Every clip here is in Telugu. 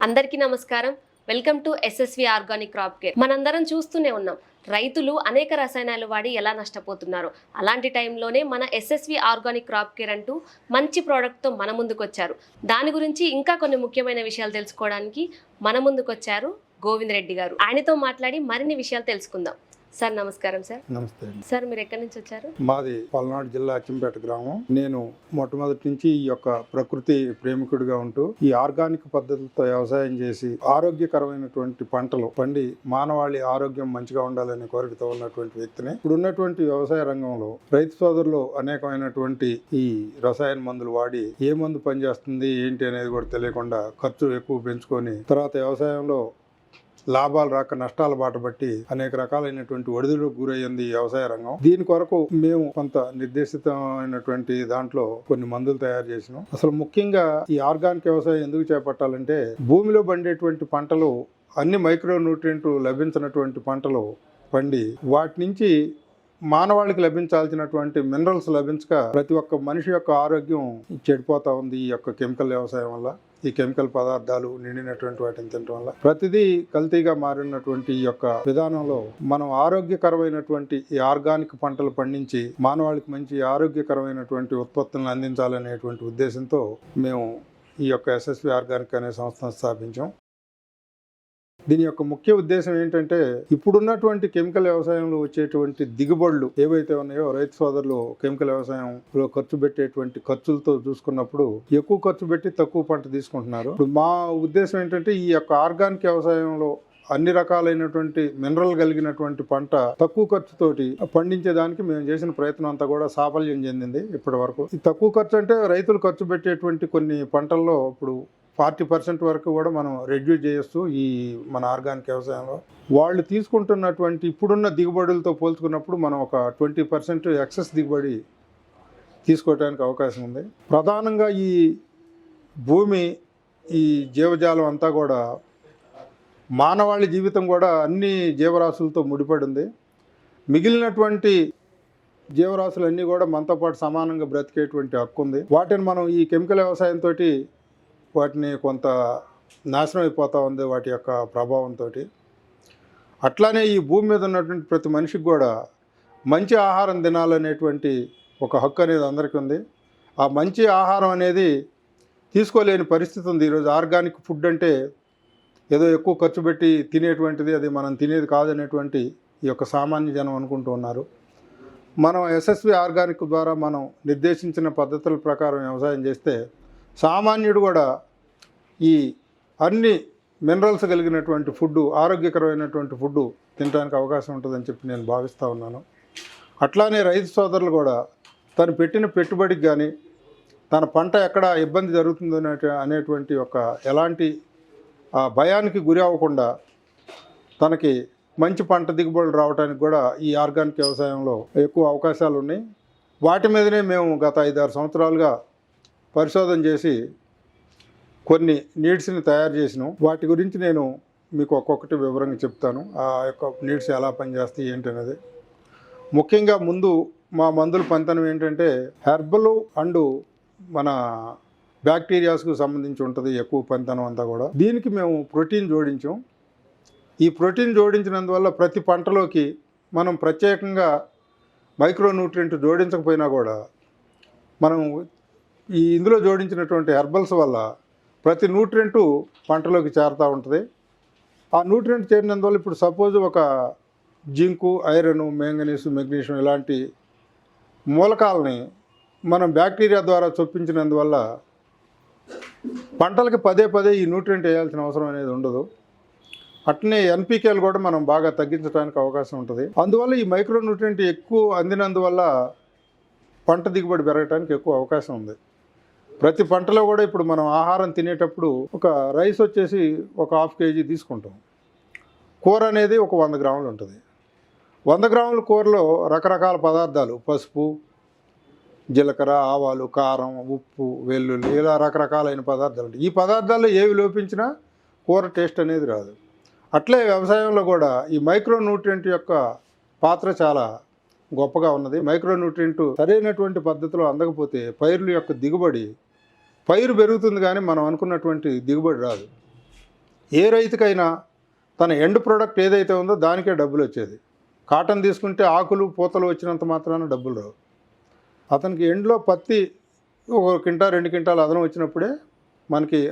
అందరికీ నమస్కారం. Welcome to SSV organic crop care. మనందరం చూస్తూనే ఉన్నాం, రైతులు అనేక రసాయనాలు వాడి ఎలా నష్టపోతున్నారు. అలాంటి టైంలోనే మన ఎస్ఎస్వి ఆర్గానిక్ క్రాప్ కేర్ అంటూ మంచి ప్రోడక్ట్తో మన ముందుకు వచ్చారు. దాని గురించి ఇంకా కొన్ని ముఖ్యమైన విషయాలు తెలుసుకోవడానికి మన ముందుకు వచ్చారు గోవింద్ రెడ్డి గారు. ఆయనతో మాట్లాడి మరిన్ని విషయాలు తెలుసుకుందాం. సార్ నమస్కారం. సార్ నమస్తే అండి. సార్ మీరు ఎక్కడి నుంచి వచ్చారు? మాది పల్నాడు జిల్లా అచ్చంపేట గ్రామం. నేను మొట్టమొదటి నుంచి ఈ యొక్క ప్రకృతి ప్రేమికుడిగా ఉంటూ ఈ ఆర్గానిక్ పద్ధతులతో వ్యవసాయం చేసి ఆరోగ్యకరమైనటువంటి పంటలు పండి మానవాళి ఆరోగ్యం మంచిగా ఉండాలనే కోరికతో ఉన్నటువంటి వ్యక్తిని. ఇప్పుడు ఉన్నటువంటి వ్యవసాయ రంగంలో రైతు సోదరులు అనేకమైనటువంటి ఈ రసాయన మందులు వాడి ఏ మందు పనిచేస్తుంది ఏంటి అనేది కూడా తెలియకుండా ఖర్చు ఎక్కువ పెంచుకొని తర్వాత వ్యవసాయంలో లాభాలు రాక నష్టాల బాట బట్టి అనేక రకాలైనటువంటి ఒడిదుడుకు గురయ్యింది ఈ వ్యవసాయ రంగం. దీని కొరకు మేము కొంత నిర్దేశితమైనటువంటి దాంట్లో కొన్ని మందులు తయారు చేసినాం. అసలు ముఖ్యంగా ఈ ఆర్గానిక్ వ్యవసాయం ఎందుకు చేపట్టాలంటే భూమిలో పండేటువంటి పంటలు అన్ని మైక్రో న్యూట్రియంట్ లభించినటువంటి పంటలు పండి వాటి నుంచి మానవాళికి లభించాల్సినటువంటి మినరల్స్ లభించక ప్రతి ఒక్క మనిషి యొక్క ఆరోగ్యం చెడిపోతా ఉంది ఈ యొక్క కెమికల్ వ్యవసాయం వల్ల. ఈ కెమికల్ పదార్థాలు నిండినటువంటి వాటిని తినడం వల్ల ప్రతిదీ కల్తీగా మారినటువంటి ఈ యొక్క విధానంలో మనం ఆరోగ్యకరమైనటువంటి ఈ ఆర్గానిక్ పంటలు పండించి మానవాళికి మంచి ఆరోగ్యకరమైనటువంటి ఉత్పత్తులను అందించాలనేటువంటి ఉద్దేశంతో మేము ఈ యొక్క ఎస్ఎస్వి ఆర్గానిక్ అనే సంస్థను స్థాపించాం. దీని యొక్క ముఖ్య ఉద్దేశం ఏంటంటే ఇప్పుడున్నటువంటి కెమికల్ వ్యవసాయంలో వచ్చేటువంటి దిగుబడులు ఏవైతే ఉన్నాయో రైతు సోదరులు కెమికల్ వ్యవసాయంలో ఖర్చు పెట్టేటువంటి ఖర్చులతో చూసుకున్నప్పుడు ఎక్కువ ఖర్చు పెట్టి తక్కువ పంట తీసుకుంటున్నారు. ఇప్పుడు మా ఉద్దేశం ఏంటంటే ఈ యొక్క ఆర్గానిక్ వ్యవసాయంలో అన్ని రకాలైనటువంటి మినరల్ కలిగినటువంటి పంట తక్కువ ఖర్చుతోటి పండించేదానికి మేము చేసిన ప్రయత్నం అంతా కూడా సాఫల్యం చెందింది ఇప్పటి వరకు. ఈ తక్కువ ఖర్చు అంటే రైతులు ఖర్చు పెట్టేటువంటి కొన్ని పంటల్లో ఇప్పుడు 40% వరకు కూడా మనం రెడ్యూస్ చేయొచ్చు ఈ మన ఆర్గానిక్ వ్యవసాయంలో. వాళ్ళు తీసుకుంటున్నటువంటి ఇప్పుడున్న దిగుబడులతో పోల్చుకున్నప్పుడు మనం ఒక 20% ఎక్సెస్ దిగుబడి తీసుకోవడానికి అవకాశం ఉంది. ప్రధానంగా ఈ భూమి ఈ జీవజాలం అంతా కూడా మానవాళి జీవితం కూడా అన్ని జీవరాశులతో ముడిపడి ఉంది. మిగిలినటువంటి జీవరాశులన్నీ కూడా మనతో పాటు సమానంగా బ్రతికేటువంటి హక్కు ఉంది. వాటిని మనం ఈ కెమికల్ వ్యవసాయంతో వాటిని కొంత నాశనం అయిపోతూ ఉంది వాటి యొక్క ప్రభావంతో. అట్లానే ఈ భూమి మీద ఉన్నటువంటి ప్రతి మనిషికి కూడా మంచి ఆహారం తినాలనేటువంటి ఒక హక్కు అనేది అందరికీ ఉంది. ఆ మంచి ఆహారం అనేది తీసుకోలేని పరిస్థితి ఉంది ఈరోజు. ఆర్గానిక్ ఫుడ్ అంటే ఏదో ఎక్కువ ఖర్చు పెట్టి తినేటువంటిది, అది మనం తినేది కాదనేటువంటి ఈ యొక్క సామాన్య జనం అనుకుంటూ ఉన్నారు. మనం ఎస్ఎస్వి ఆర్గానిక్ ద్వారా మనం నిర్దేశించిన పద్ధతుల ప్రకారం వ్యవసాయం చేస్తే సామాన్యుడు కూడా ఈ అన్ని మినరల్స్ కలిగినటువంటి ఫుడ్, ఆరోగ్యకరమైనటువంటి ఫుడ్ తినడానికి అవకాశం ఉంటుందని చెప్పి నేను భావిస్తూ ఉన్నాను. అట్లానే రైతు సోదరులు కూడా తను పెట్టిన పెట్టుబడికి కానీ తన పంట ఎక్కడ ఇబ్బంది జరుగుతుందో అనేటువంటి ఒక ఎలాంటి భయానికి గురి అవ్వకుండా తనకి మంచి పంట దిగుబడులు రావడానికి కూడా ఈ ఆర్గానిక్ వ్యవసాయంలో ఎక్కువ అవకాశాలు ఉన్నాయి. వాటి మీదనే మేము గత 5-6 సంవత్సరాలుగా పరిశోధన చేసి కొన్ని నీడ్స్ని తయారు చేసినాం. వాటి గురించి నేను మీకు ఒక్కొక్కటి వివరంగా చెప్తాను. ఆ యొక్క నీడ్స్ ఎలా పనిచేస్తాయి ఏంటనేది. ముఖ్యంగా ముందు మా మందుల పనితనం ఏంటంటే హెర్బల్ అండ్ మన బ్యాక్టీరియాస్కు సంబంధించి ఉంటుంది ఎక్కువ పనితనం అంతా కూడా. దీనికి మేము ప్రోటీన్ జోడించాం. ఈ ప్రోటీన్ జోడించినందువల్ల ప్రతి పంటలోకి మనం ప్రత్యేకంగా మైక్రో న్యూట్రియంట్ జోడించకపోయినా కూడా మనం ఈ ఇందులో జోడించినటువంటి హెర్బల్స్ వల్ల ప్రతి న్యూట్రియంటు పంటలోకి చేరుతూ ఉంటుంది. ఆ న్యూట్రియంట్ చేరినందువల్ల ఇప్పుడు సపోజ్ ఒక జింకు, ఐరన్, మ్యాంగనీస్, మెగ్నీషియం ఇలాంటి మూలకాలని మనం బ్యాక్టీరియా ద్వారా చొప్పించినందువల్ల పంటలకి పదే పదే ఈ న్యూట్రియంట్ వేయాల్సిన అవసరం అనేది ఉండదు. అట్లనే ఎన్పికేలు కూడా మనం బాగా తగ్గించడానికి అవకాశం ఉంటుంది. అందువల్ల ఈ మైక్రో న్యూట్రియంట్ ఎక్కువ అందినందువల్ల పంట దిగుబడి పెరగడానికి ఎక్కువ అవకాశం ఉంది. ప్రతి పంటలో కూడా ఇప్పుడు మనం ఆహారం తినేటప్పుడు ఒక రైస్ వచ్చేసి ఒక 1/2 kg తీసుకుంటాం. కూర అనేది ఒక 100 గ్రాములు ఉంటుంది. 100 గ్రాముల కూరలో రకరకాల పదార్థాలు, పసుపు, జీలకర్ర, ఆవాలు, కారం, ఉప్పు, వెల్లుల్లి ఇలా రకరకాలైన పదార్థాలు ఉంటాయి. ఈ పదార్థాల్లో ఏవి లోపించినా కూర టేస్ట్ అనేది రాదు. అట్లే వ్యవసాయంలో కూడా ఈ మైక్రో న్యూట్రియంట్ యొక్క పాత్ర చాలా గొప్పగా ఉన్నది. మైక్రో న్యూట్రియంట్ సరైనటువంటి పద్ధతిలో అందకపోతే పైర్ల యొక్క దిగుబడి, పైరు పెరుగుతుంది కానీ మనం అనుకున్నటువంటి దిగుబడి రాదు. ఏ రైతుకైనా తన ఎండ్ ప్రోడక్ట్ ఏదైతే ఉందో దానికే డబ్బులు వచ్చేది. కాటన్ తీసుకుంటే ఆకులు పూతలు వచ్చినంత మాత్రాన డబ్బులు రావు. అతనికి ఎండ్లో పత్తి ఒక కింటా 2 క్వింటాలు అదనం వచ్చినప్పుడే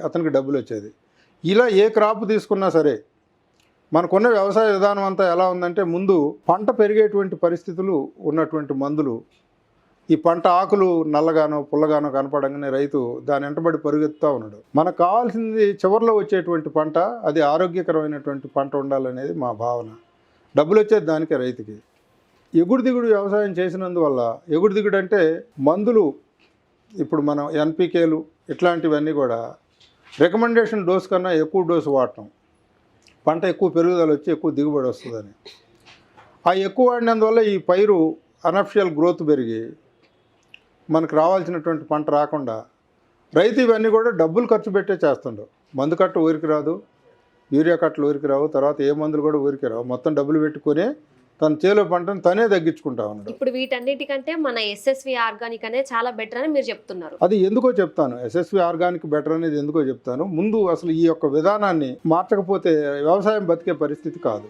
అతనికి డబ్బులు వచ్చేది. ఇలా ఏ క్రాప్ తీసుకున్నా సరే మనకున్న వ్యవసాయ విధానం అంతా ఎలా ఉందంటే, ముందు పంట పెరిగేటువంటి పరిస్థితులు ఉన్నటువంటి మందులు, ఈ పంట ఆకులు నల్లగానో పుల్లగానో కనపడంగానే రైతు దాని వెంటబడి పరుగెత్తుతూ ఉన్నాడు. మనకు కావాల్సింది చివరిలో వచ్చేటువంటి పంట, అది ఆరోగ్యకరమైనటువంటి పంట ఉండాలనేది మా భావన. డబ్బులు వచ్చేది దానికే రైతుకి. ఎగుడు దిగుడు వ్యవసాయం చేసినందువల్ల, ఎగుడు దిగుడు అంటే మందులు, ఇప్పుడు మనం ఎన్పికేలు ఇట్లాంటివన్నీ కూడా రికమెండేషన్ డోస్ కన్నా ఎక్కువ డోసు వాడటం, పంట ఎక్కువ పెరుగుదల వచ్చి ఎక్కువ దిగుబడి వస్తుందని. ఆ ఎక్కువ వాడినందువల్ల ఈ పైరు అనఫిషియల్ గ్రోత్ పెరిగి మనకు రావాల్సినటువంటి పంట రాకుండా రైతు ఇవన్నీ కూడా డబ్బులు ఖర్చు పెట్టే చేస్తుండవు. మందు కట్ట ఊరికి రాదు, యూరియా కట్టలు ఊరికి రావు, తర్వాత ఏ మందులు కూడా ఊరికి రావు. మొత్తం డబ్బులు పెట్టుకొని తన చేలో పంటను తనే తగ్గించుకుంటా ఉన్నాడు. ఇప్పుడు వీటన్నిటికంటే మన ఎస్ఎస్వి ఆర్గానిక్ అనేది చాలా బెటర్ అని మీరు చెప్తున్నారు. అది ఎందుకో చెప్తాను. ఎస్ఎస్వి ఆర్గానిక్ బెటర్ అనేది ఎందుకో చెప్తాను. ముందు అసలు ఈ యొక్క విధానాన్ని మార్చకపోతే వ్యవసాయం బతికే పరిస్థితి కాదు.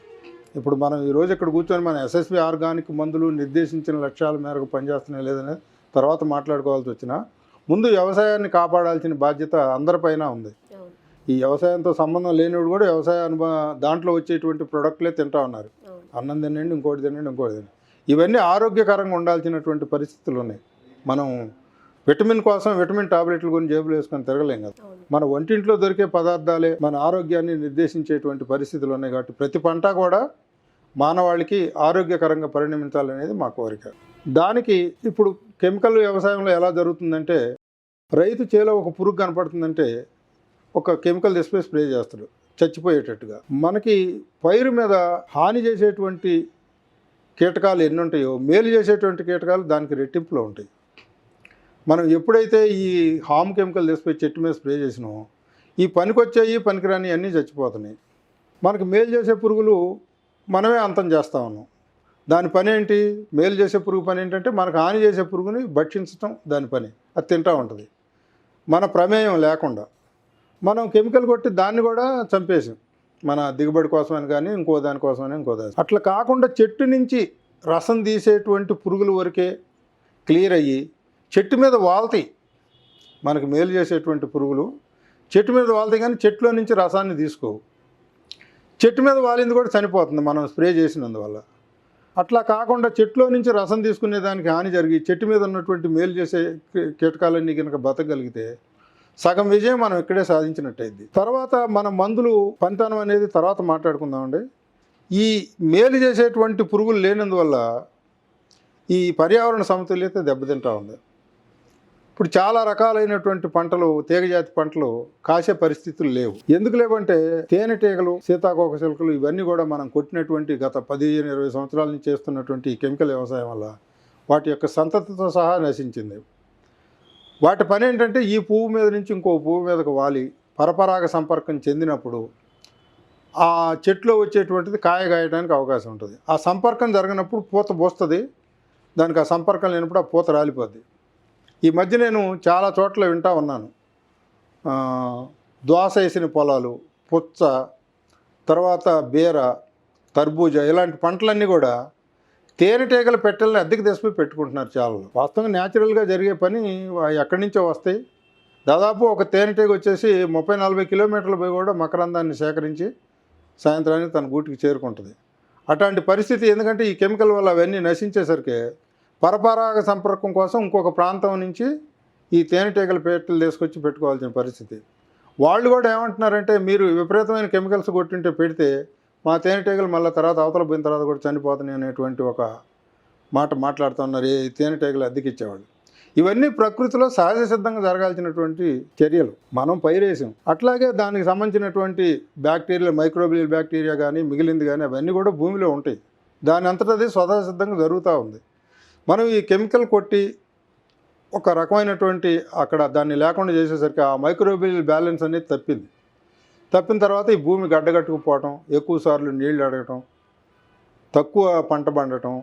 ఇప్పుడు మనం ఈరోజు ఇక్కడ కూర్చొని మన ఎస్ఎస్వి ఆర్గానిక్ మందులు నిర్దేశించిన లక్ష్యాల మేరకు పనిచేస్తున్నాయి లేదనేది తర్వాత మాట్లాడుకోవాల్సి వచ్చినా, ముందు వ్యవసాయాన్ని కాపాడాల్సిన బాధ్యత అందరిపైన ఉంది. ఈ వ్యవసాయంతో సంబంధం లేనివాడు కూడా వ్యవసాయ దాంట్లో వచ్చేటువంటి ప్రొడక్ట్లే తింటా ఉన్నారు. అన్నం తినండి, ఇంకోటి తినండి, ఇంకోటి తినండి. ఇవన్నీ ఆరోగ్యకరంగా ఉండాల్సినటువంటి పరిస్థితులు ఉన్నాయి. మనం విటమిన్ కోసం విటమిన్ టాబ్లెట్లు కొని జేబులు వేసుకొని తిరగలేం కదా. మన వంటింట్లో దొరికే పదార్థాలే మన ఆరోగ్యాన్ని నిర్దేశించేటువంటి పరిస్థితులు ఉన్నాయి. కాబట్టి ప్రతి పంట కూడా మానవాళికి ఆరోగ్యకరంగా పరిణమించాలనేది మా కోరిక. దానికి ఇప్పుడు కెమికల్ వ్యవసాయంలో ఎలా జరుగుతుందంటే, రైతు చేలో ఒక పురుగు కనపడుతుందంటే ఒక కెమికల్ తెచ్చిపోయి స్ప్రే చేస్తాడు చచ్చిపోయేటట్టుగా. మనకి పైరు మీద హాని చేసేటువంటి కీటకాలు ఎన్ని ఉంటాయో, మేలు చేసేటువంటి కీటకాలు దానికి రెట్టింపులో ఉంటాయి. మనం ఎప్పుడైతే ఈ హామ్ కెమికల్ తెచ్చిపోయి చెట్టు మీద స్ప్రే చేసినామో, ఈ పనికొచ్చాయి పనికిరాని అన్నీ చచ్చిపోతున్నాయి. మనకి మేలు చేసే పురుగులు మనమే అంతం చేస్తూ ఉన్నాం. దాని పని ఏంటి? మేలు చేసే పురుగు పని ఏంటంటే మనకు హాని చేసే పురుగుని భక్షించడం దాని పని. అది తింటూ ఉంటుంది మన ప్రమేయం లేకుండా. మనం కెమికల్ కొట్టి దాన్ని కూడా చంపేసాం, మన దిగుబడి కోసమని కానీ ఇంకో దానికోసమని ఇంకో దాని. అట్లా కాకుండా చెట్టు నుంచి రసం తీసేటువంటి పురుగుల వరకే క్లియర్ అయ్యి చెట్టు మీద వాళ్తాయి. మనకు మేలు చేసేటువంటి పురుగులు చెట్టు మీద వాళ్తాయి, కానీ చెట్టులో నుంచి రసాన్ని తీసుకోవు. చెట్టు మీద వాలింది కూడా చనిపోతుంది మనం స్ప్రే చేసినందువల్ల. అట్లా కాకుండా చెట్టులో నుంచి రసం తీసుకునే దానికి హాని జరిగి చెట్టు మీద ఉన్నటువంటి మేలు చేసే కీటకాలన్నీ కనుక బతకగలిగితే సగం విజయం మనం ఇక్కడే సాధించినట్టయింది. తర్వాత మన మందులు పనితనం అనేది తర్వాత మాట్లాడుకుందామండి. ఈ మేలు చేసేటువంటి పురుగులు లేనందువల్ల ఈ పర్యావరణ సమతుల్యత దెబ్బతింటా ఉంది. ఇప్పుడు చాలా రకాలైనటువంటి పంటలు, తీగజాతి పంటలు కాసే పరిస్థితులు లేవు. ఎందుకు లేవంటే తేనెటీగలు, సీతాకోక చిలుకలు ఇవన్నీ కూడా మనం కొట్టినటువంటి గత 15-20 సంవత్సరాల నుంచి చేస్తున్నటువంటి కెమికల్ వ్యవసాయం వల్ల వాటి యొక్క సంతతితో సహా నశించింది. వాటి పని ఏంటంటే ఈ పువ్వు మీద నుంచి ఇంకో పువ్వు మీదకు వాలి పరపరాగ సంపర్కం చెందినప్పుడు ఆ చెట్లో వచ్చేటువంటిది కాయ కాయడానికి అవకాశం ఉంటుంది. ఆ సంపర్కం జరిగినప్పుడు పూత పోస్తుంది, దానికి ఆ సంపర్కం లేనప్పుడు ఆ పూత రాలిపోద్ది. ఈ మధ్య నేను చాలా చోట్ల వింటా ఉన్నాను, దోస వేసిన పొలాలు, పుచ్చ, తర్వాత బీర, తర్బూజా ఇలాంటి పంటలన్నీ కూడా తేనెటీగల పెట్టెలను అద్దెకి తెచ్చిపోయి పెట్టుకుంటున్నారు చాలా. వాస్తవంగా న్యాచురల్గా జరిగే పని ఎక్కడి నుంచో వస్తాయి. దాదాపు ఒక తేనెటీగ వచ్చేసి 30-40 కిలోమీటర్ల పోయి కూడా మకరందాన్ని సేకరించి సాయంత్రానికి తన గూటికి చేరుకుంటుంది. అట్లాంటి పరిస్థితి ఎందుకంటే ఈ కెమికల్ వల్ల అవన్నీ నశించేసరికి పరపరాగ సంపర్కం కోసం ఇంకొక ప్రాంతం నుంచి ఈ తేనెటీగల పెట్టెలు తీసుకొచ్చి పెట్టుకోవాల్సిన పరిస్థితి. వాళ్ళు కూడా ఏమంటున్నారంటే, మీరు విపరీతమైన కెమికల్స్ కొట్టింటే పెడితే మా తేనెటీగలు మళ్ళీ తర్వాత అవతల పోయిన తర్వాత కూడా చనిపోతున్నాయి అనేటువంటి ఒక మాట మాట్లాడుతున్నారు ఈ తేనెటీగలు అద్దెకిచ్చేవాళ్ళు. ఇవన్నీ ప్రకృతిలో సహజ సిద్ధంగా జరగాల్సినటువంటి చర్యలు. మనం పైరేసాం, అట్లాగే దానికి సంబంధించినటువంటి బ్యాక్టీరియా, మైక్రోబియల్ బ్యాక్టీరియా కానీ మిగిలింది కానీ అవన్నీ కూడా భూమిలో ఉంటాయి. దాని అంతటా అది స్వతహ సిద్ధంగా జరుగుతూ ఉంది. మనం ఈ కెమికల్ కొట్టి ఒక రకమైనటువంటి అక్కడ దాన్ని లేకుండా చేసేసరికి ఆ మైక్రోబియల్ బ్యాలెన్స్ అనేది తప్పిన తర్వాత ఈ భూమి గడ్డగట్టుకుపోవటం, ఎక్కువ సార్లు నీళ్లు అడగటం, తక్కువ పంట పండటం,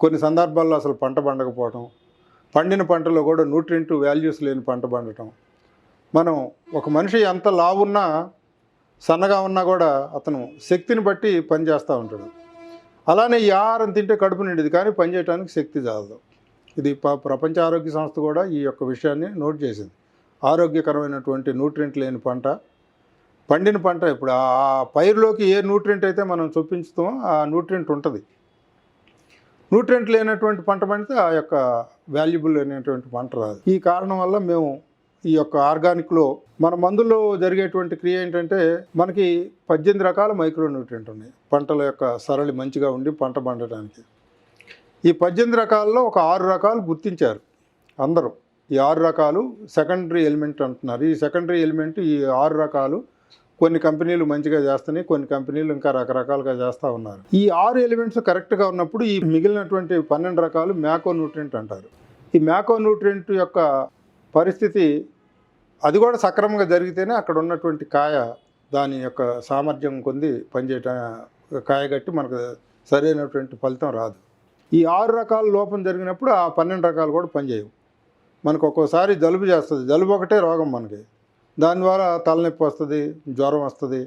కొన్ని సందర్భాల్లో అసలు పంట పండకపోవటం, పండిన పంటలో కూడా న్యూట్రియంట్ వాల్యూస్ లేని పంట పండటం. మనం ఒక మనిషి ఎంత లావున్నా సన్నగా ఉన్నా కూడా అతను శక్తిని బట్టి పనిచేస్తూ ఉంటాడు. అలానే ఈ ఆహారం తింటే కడుపు నిండిది, కానీ పనిచేయడానికి శక్తి చాలదు. ఇది ప్రపంచ ఆరోగ్య సంస్థ కూడా ఈ యొక్క విషయాన్ని నోట్ చేసింది. ఆరోగ్యకరమైనటువంటి న్యూట్రియంట్ లేని పంట, పండిన పంట, ఇప్పుడు ఆ పైరులోకి ఏ న్యూట్రియంట్ అయితే మనం చొప్పించుతామో ఆ న్యూట్రియంట్ ఉంటుంది. న్యూట్రియంట్ లేనటువంటి పంట పండితే ఆ యొక్క వాల్యుబుల్ అనేటువంటి పంట రాదు. ఈ కారణం వల్ల మేము ఈ యొక్క ఆర్గానిక్లో మన మందుల్లో జరిగేటువంటి క్రియ ఏంటంటే, మనకి 18 రకాల మైక్రో న్యూట్రియంట్ ఉన్నాయి పంటల యొక్క సరళి మంచిగా ఉండి పంట పండటానికి. ఈ 18 రకాల్లో ఒక 6 రకాలు గుర్తించారు అందరూ. ఈ 6 రకాలు సెకండరీ ఎలిమెంట్ అంటున్నారు. ఈ సెకండరీ ఎలిమెంట్, ఈ 6 రకాలు కొన్ని కంపెనీలు మంచిగా చేస్తున్నాయి, కొన్ని కంపెనీలు ఇంకా రకరకాలుగా చేస్తూ ఉన్నారు. ఈ 6 ఎలిమెంట్స్ కరెక్ట్గా ఉన్నప్పుడు ఈ మిగిలినటువంటి 12 రకాలు మ్యాకో న్యూట్రియంట్ అంటారు. ఈ మ్యాకో న్యూట్రియంట్ యొక్క పరిస్థితి అది కూడా సక్రమంగా జరిగితేనే అక్కడ ఉన్నటువంటి కాయ దాని యొక్క సామర్థ్యం కొంది పనిచేయటం, కాయ గట్టి మనకు సరైనటువంటి ఫలితం రాదు. ఈ 6 రకాల లోపం జరిగినప్పుడు ఆ 12 రకాలు కూడా పనిచేయవు. మనకు ఒక్కోసారి జలుబు చేస్తుంది, జలుబు ఒకటే రోగం మనకి, దాని ద్వారా తలనొప్పి వస్తుంది, జ్వరం వస్తుంది,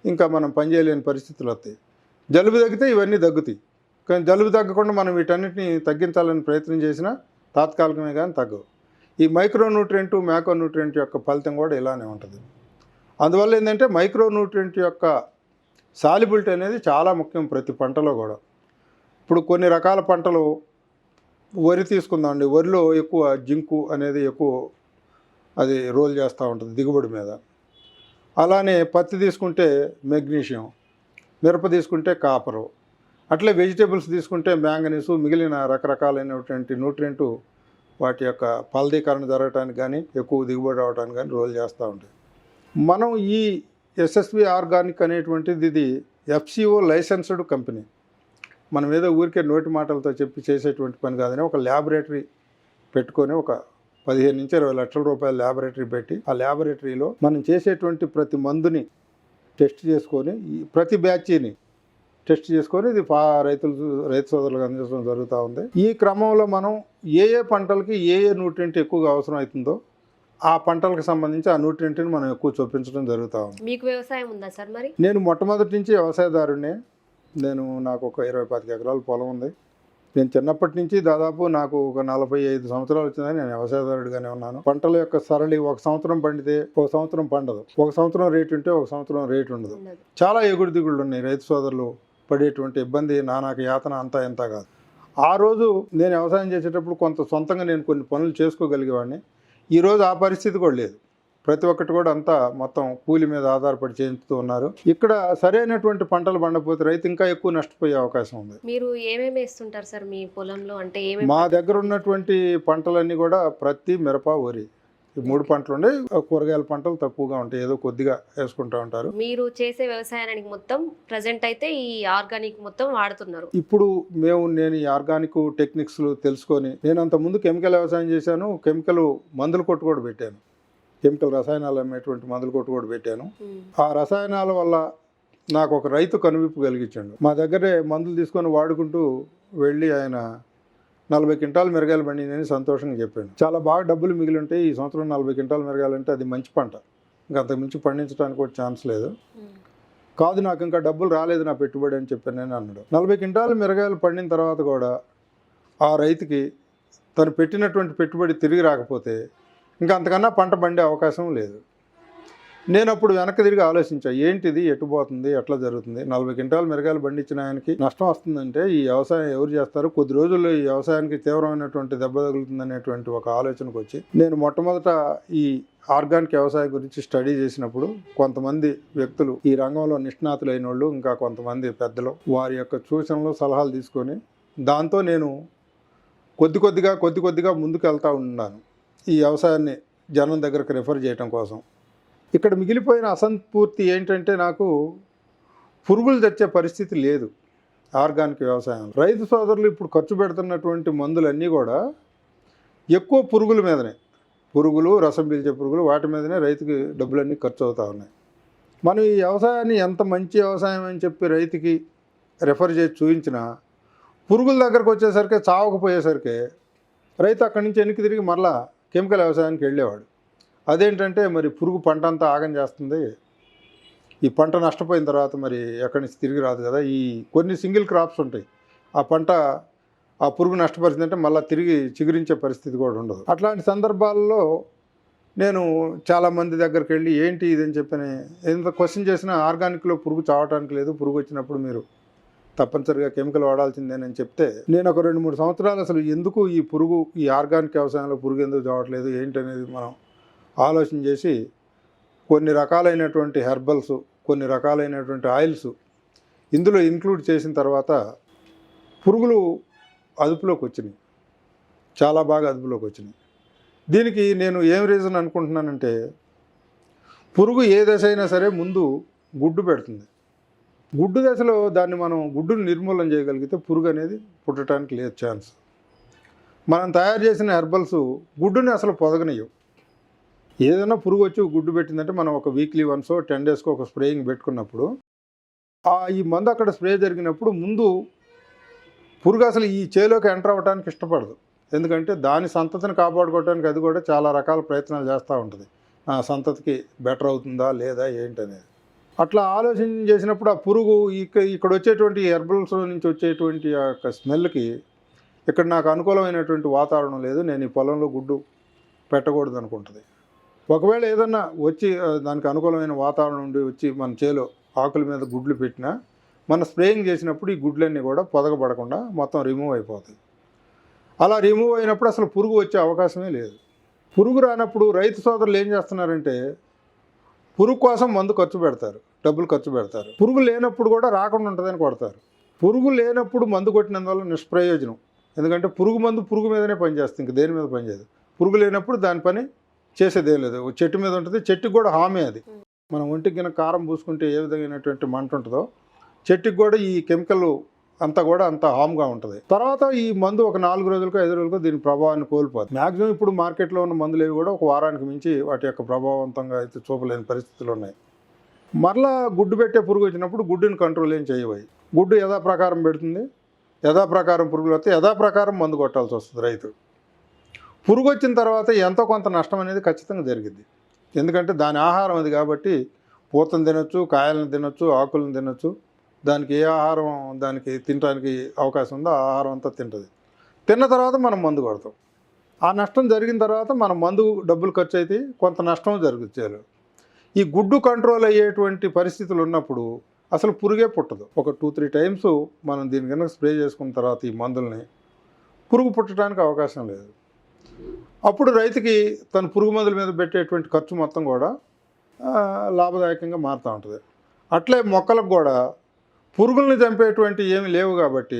ఇంకా మనం పనిచేయలేని పరిస్థితులు వస్తాయి. జలుబు తగ్గితే ఇవన్నీ తగ్గుతాయి, కానీ జలుబు తగ్గకుండా మనం వీటన్నిటిని తగ్గించాలని ప్రయత్నం చేసినా తాత్కాలికమే కానీ తగ్గవు. ఈ మైక్రో న్యూట్రియంట్, మ్యాక్రో న్యూట్రియంట్ యొక్క ఫలితం కూడా ఇలానే ఉంటుంది. అందువల్ల ఏంటంటే మైక్రో న్యూట్రియంట్ యొక్క సాల్యుబిలిటీ అనేది చాలా ముఖ్యం ప్రతి పంటలో కూడా. ఇప్పుడు కొన్ని రకాల పంటలు, వరి తీసుకుందామండి, వరిలో ఎక్కువ జింకు అనేది ఎక్కువ అది రోల్ చేస్తూ ఉంటుంది దిగుబడి మీద. అలానే పత్తి తీసుకుంటే మెగ్నీషియం, మిరప తీసుకుంటే కాపరు, అట్లే వెజిటేబుల్స్ తీసుకుంటే మ్యాంగనీసు, మిగిలిన రకరకాలైనటువంటి న్యూట్రియంటు వాటి యొక్క ఫలదీకరణ జరగటానికి కానీ ఎక్కువ దిగుబడి రావడానికి కానీ రోల్ చేస్తూ ఉంటాయి. మనం ఈ ఎస్ఎస్వి ఆర్గానిక్ అనేటువంటిది ఇది ఎఫ్సిఓ లైసెన్స్డ్ కంపెనీ. మనం ఏదో ఊరికే నోటి మాటలతో చెప్పి చేసేటువంటి పని కాదని ఒక ల్యాబొరేటరీ పెట్టుకొని ఒక 15 నుంచి 20 లక్షల రూపాయల ల్యాబొరేటరీ పెట్టి, ఆ ల్యాబొరేటరీలో మనం చేసేటువంటి ప్రతి మందుని టెస్ట్ చేసుకొని, ఈ ప్రతి బ్యాచీని టెస్ట్ చేసుకొని ఇది రైతు సోదరులకు అందించడం జరుగుతూ ఉంది. ఈ క్రమంలో మనం ఏ పంటలకి ఏ న్యూట్రియంట్ ఎక్కువగా అవసరం అవుతుందో ఆ పంటలకు సంబంధించి ఆ న్యూట్రియంట్ని మనం ఎక్కువ చూపించడం జరుగుతూ ఉంది. మీకు వ్యవసాయం ఉందా సార్? మరి నేను మొట్టమొదటి నుంచి వ్యవసాయదారుడినే. నాకు ఒక 20-25 ఎకరాల పొలం ఉంది. నేను చిన్నప్పటి నుంచి దాదాపు నాకు ఒక 45 సంవత్సరాలు వచ్చిందని నేను వ్యవసాయదారుడిగానే ఉన్నాను. పంటల యొక్క సరళి ఒక సంవత్సరం పండితే ఒక సంవత్సరం పండదు, ఒక సంవత్సరం రేటు ఉంటే ఒక సంవత్సరం రేటు ఉండదు. చాలా ఎగుడు దిగుళ్ళు ఉన్నాయి. రైతు సోదరులు పడేటువంటి ఇబ్బంది నానాక యాతన అంతా ఎంత కాదు. ఆ రోజు నేను వ్యవసాయం చేసేటప్పుడు కొంత సొంతంగా నేను కొన్ని పనులు చేసుకోగలిగేవాడిని. ఈరోజు ఆ పరిస్థితి కూడా లేదు. ప్రతి ఒక్కటి కూడా అంతా మొత్తం కూలి మీద ఆధారపడి చేయించుతూ ఉన్నారు. ఇక్కడ సరైనటువంటి పంటలు పండకపోతే రైతు ఇంకా ఎక్కువ నష్టపోయే అవకాశం ఉంది. మీరు ఏమేమి వేస్తుంటారు సార్ మీ పొలంలో? అంటే ఏమేమి? మా దగ్గర ఉన్నటువంటి పంటలన్నీ కూడా ప్రతి మిరప, వరి, ఈ 3 పంటలు ఉండే. కూరగాయల పంటలు తక్కువగా ఉంటాయి, ఏదో కొద్దిగా వేసుకుంటూ ఉంటారు. మీరు చేసే వ్యవసాయానికి మొత్తం ప్రజెంట్ అయితే ఈ ఆర్గానిక్ మొత్తం వాడుతున్నారు. ఇప్పుడు నేను ఈ ఆర్గానిక్ టెక్నిక్స్ తెలుసుకొని, నేను అంత ముందు కెమికల్ వ్యవసాయం చేశాను. కెమికల్ మందుల కొట్టు కూడా పెట్టాను, కెమికల్ రసాయనాలు అమ్మేటువంటి మందుల కొట్టు కూడా పెట్టాను. ఆ రసాయనాల వల్ల నాకు ఒక రైతు కనువిప్పు కలిగించాడు. మా దగ్గరే మందులు తీసుకొని వాడుకుంటూ వెళ్ళి ఆయన 40 క్వింటాలు మిరగాయలు పండిందని సంతోషంగా చెప్పాను. చాలా బాగా డబ్బులు మిగిలి ఉంటాయి, ఈ సంవత్సరం 40 క్వింటాలు మిరగాయలంటే అది మంచి పంట, ఇంకా అంతకు మించి పండించడానికి కూడా ఛాన్స్ లేదు. కాదు, నాకు ఇంకా డబ్బులు రాలేదు నా పెట్టుబడి అని చెప్పాను నేను అన్నాడు. 40 క్వింటాలు మిరగాయలు పండిన తర్వాత కూడా ఆ రైతుకి తను పెట్టినటువంటి పెట్టుబడి తిరిగి రాకపోతే ఇంకా అంతకన్నా పంట పండే అవకాశం లేదు. నేను అప్పుడు వెనక్కి తిరిగి ఆలోచించా, ఏంటిది, ఎటుపోతుంది, ఎట్లా జరుగుతుంది? 40 క్వింటాలు మిరగాయలు పండించిన ఆయనకి నష్టం వస్తుందంటే ఈ వ్యవసాయం ఎవరు చేస్తారు? కొద్ది రోజుల్లో ఈ వ్యవసాయానికి తీవ్రమైనటువంటి దెబ్బ తగులుతుందనేటువంటి ఒక ఆలోచనకు వచ్చి నేను మొట్టమొదట ఈ ఆర్గానిక్ వ్యవసాయం గురించి స్టడీ చేసినప్పుడు కొంతమంది వ్యక్తులు, ఈ రంగంలో నిష్ణాతులైన వాళ్ళు, ఇంకా కొంతమంది పెద్దలు, వారి యొక్క సూచనలు సలహాలు తీసుకొని దాంతో నేను కొద్ది కొద్దిగా ముందుకు వెళ్తూ ఉన్నాను ఈ వ్యవసాయాన్ని జనం దగ్గరకు రిఫర్ చేయడం కోసం. ఇక్కడ మిగిలిపోయిన అసంపూర్తి ఏంటంటే, నాకు పురుగులు తెచ్చే పరిస్థితి లేదు ఆర్గానిక్ వ్యవసాయం. రైతు సోదరులు ఇప్పుడు ఖర్చు పెడుతున్నటువంటి మందులన్నీ కూడా ఎక్కువ పురుగుల మీదనే, పురుగులు, రసం పీల్చే పురుగులు, వాటి మీదనే రైతుకి డబ్బులన్నీ ఖర్చు అవుతూ ఉన్నాయి. మనం ఈ వ్యవసాయాన్ని ఎంత మంచి వ్యవసాయం అని చెప్పి రైతుకి రెఫర్ చేసి చూపించినా పురుగుల దగ్గరకు వచ్చేసరికి, చావకపోయేసరికి రైతు అక్కడి నుంచి వెనక్కి తిరిగి మరలా కెమికల్ వ్యవసాయానికి వెళ్ళేవాడు. అదేంటంటే మరి పురుగు పంట అంతా ఆగం చేస్తుంది, ఈ పంట నష్టపోయిన తర్వాత మరి ఎక్కడి నుంచి తిరిగి రాదు కదా. ఈ కొన్ని సింగిల్ క్రాప్స్ ఉంటాయి, ఆ పంట ఆ పురుగు నష్టపరిచిందంటే మళ్ళీ తిరిగి చిగురించే పరిస్థితి కూడా ఉండదు. అట్లాంటి సందర్భాల్లో నేను చాలామంది దగ్గరికి వెళ్ళి ఏంటి ఇదని చెప్పని ఎంత క్వశ్చన్ చేసినా ఆర్గానిక్లో పురుగు చావటానికి లేదు, పురుగు వచ్చినప్పుడు మీరు తప్పనిసరిగా కెమికల్ వాడాల్సిందేనని చెప్తే నేను ఒక 2-3 సంవత్సరాలు అసలు ఎందుకు ఈ పురుగు, ఈ ఆర్గానిక్ వ్యవసాయంలో పురుగు ఎందుకు చావట్లేదు ఏంటి అనేది మనం ఆలోచన చేసి కొన్ని రకాలైనటువంటి హెర్బల్స్, కొన్ని రకాలైనటువంటి ఆయిల్స్ ఇందులో ఇంక్లూడ్ చేసిన తర్వాత పురుగులు అదుపులోకి వచ్చినాయి, చాలా బాగా అదుపులోకి వచ్చినాయి. దీనికి నేను ఏం రీజన్ అనుకుంటున్నానంటే, పురుగు ఏ దశ అయినా సరే ముందు గుడ్డు పెడుతుంది. గుడ్డు దశలో దాన్ని మనం గుడ్డును నిర్మూలన చేయగలిగితే పురుగు అనేది పుట్టడానికి లేదు ఛాన్స్. మనం తయారు చేసిన హెర్బల్స్ గుడ్డుని అసలు పొదగనియవు. ఏదైనా పురుగు వచ్చి గుడ్డు పెట్టిందంటే మనం ఒక వీక్లీ వన్సో 10 డేస్కో ఒక స్ప్రేయింగ్ పెట్టుకున్నప్పుడు ఈ మందు అక్కడ స్ప్రే జరిగినప్పుడు ముందు పురుగు అసలు ఈ చేలోకి ఎంటర్ అవ్వడానికి ఇష్టపడదు. ఎందుకంటే దాని సంతతిని కాపాడుకోవడానికి అది కూడా చాలా రకాల ప్రయత్నాలు చేస్తూ ఉంటుంది, ఆ సంతతికి బెటర్ అవుతుందా లేదా ఏంటనేది. అట్లా ఆలోచన చేసినప్పుడు ఆ పురుగు ఇక్కడ వచ్చేటువంటి హెర్బల్స్ నుంచి వచ్చేటువంటి ఆ యొక్క స్మెల్కి ఇక్కడ నాకు అనుకూలమైనటువంటి వాతావరణం లేదు, నేను ఈ పొలంలో గుడ్డు పెట్టకూడదు అనుకుంటుంది. ఒకవేళ ఏదన్నా వచ్చి దానికి అనుకూలమైన వాతావరణం ఉండి వచ్చి మన చేలో ఆకుల మీద గుడ్లు పెట్టినా మనం స్ప్రేయింగ్ చేసినప్పుడు ఈ గుడ్లన్నీ కూడా పొదగబడకుండా మొత్తం రిమూవ్ అయిపోతాయి. అలా రిమూవ్ అయినప్పుడు అసలు పురుగు వచ్చే అవకాశమే లేదు. పురుగు రానప్పుడు రైతు సోదరులు ఏం చేస్తున్నారంటే పురుగు కోసం మందు ఖర్చు పెడతారు, డబ్బులు ఖర్చు పెడతారు. పురుగు లేనప్పుడు కూడా రాకుండా ఉంటుందని కొడతారు. పురుగు లేనప్పుడు మందు కొట్టినందువల్ల నిష్ప్రయోజనం. ఎందుకంటే పురుగు మందు పురుగు మీదనే పనిచేస్తుంది, ఇంక దేని మీద పనిచేయదు. పురుగు లేనప్పుడు దాని పని చేసేదేం లేదు. చెట్టు మీద ఉంటుంది, చెట్టుకు కూడా హామీ అది. మనం ఒంటికి గిన కారం పూసుకుంటే ఏ విధమైనటువంటి మంట ఉంటుందో చెట్టుకి కూడా ఈ కెమికల్ అంతా కూడా అంత హామ్గా ఉంటుంది. తర్వాత ఈ మందు ఒక 4 రోజులకో 5 రోజులకో దీని ప్రభావాన్ని కోల్పోతుంది. మ్యాక్సిమం ఇప్పుడు మార్కెట్లో ఉన్న మందులు ఏవి కూడా ఒక వారానికి మించి వాటి యొక్క ప్రభావవంతంగా అయితే చూపలేని పరిస్థితులు ఉన్నాయి. మరలా గుడ్డు పెట్టే పురుగు వచ్చినప్పుడు గుడ్డుని కంట్రోల్ ఏం చేయవు. గుడ్డు యథాప్రకారం పెడుతుంది, యథాప్రకారం పురుగులు వస్తే యథాప్రకారం మందు కొట్టాల్సి వస్తుంది రైతు. పురుగు వచ్చిన తర్వాత ఎంతో కొంత నష్టం అనేది ఖచ్చితంగా జరిగింది. ఎందుకంటే దాని ఆహారం అది కాబట్టి పూతను తినొచ్చు, కాయలను తినొచ్చు, ఆకులను తినొచ్చు. దానికి ఏ ఆహారం దానికి తినడానికి అవకాశం ఉందో ఆ ఆహారం అంతా తింటుంది. తిన్న తర్వాత మనం మందు కొడతాం. ఆ నష్టం జరిగిన తర్వాత మనం మందు డబ్బులు ఖర్చు అయితే కొంత నష్టం జరుగుతుంది. ఈ గుడ్డు కంట్రోల్ అయ్యేటువంటి పరిస్థితులు ఉన్నప్పుడు అసలు పురుగే పుట్టదు. ఒక 2-3 టైమ్స్ మనం దీని కనుక స్ప్రే చేసుకున్న తర్వాత ఈ మందుల్ని పురుగు పుట్టడానికి అవకాశం లేదు. అప్పుడు రైతుకి తన పురుగు మందుల మీద పెట్టేటువంటి ఖర్చు మొత్తం కూడా లాభదాయకంగా మారుతూ ఉంటుంది. అట్లే మొక్కలకు కూడా పురుగుల్ని చంపేటువంటి ఏమి లేవు కాబట్టి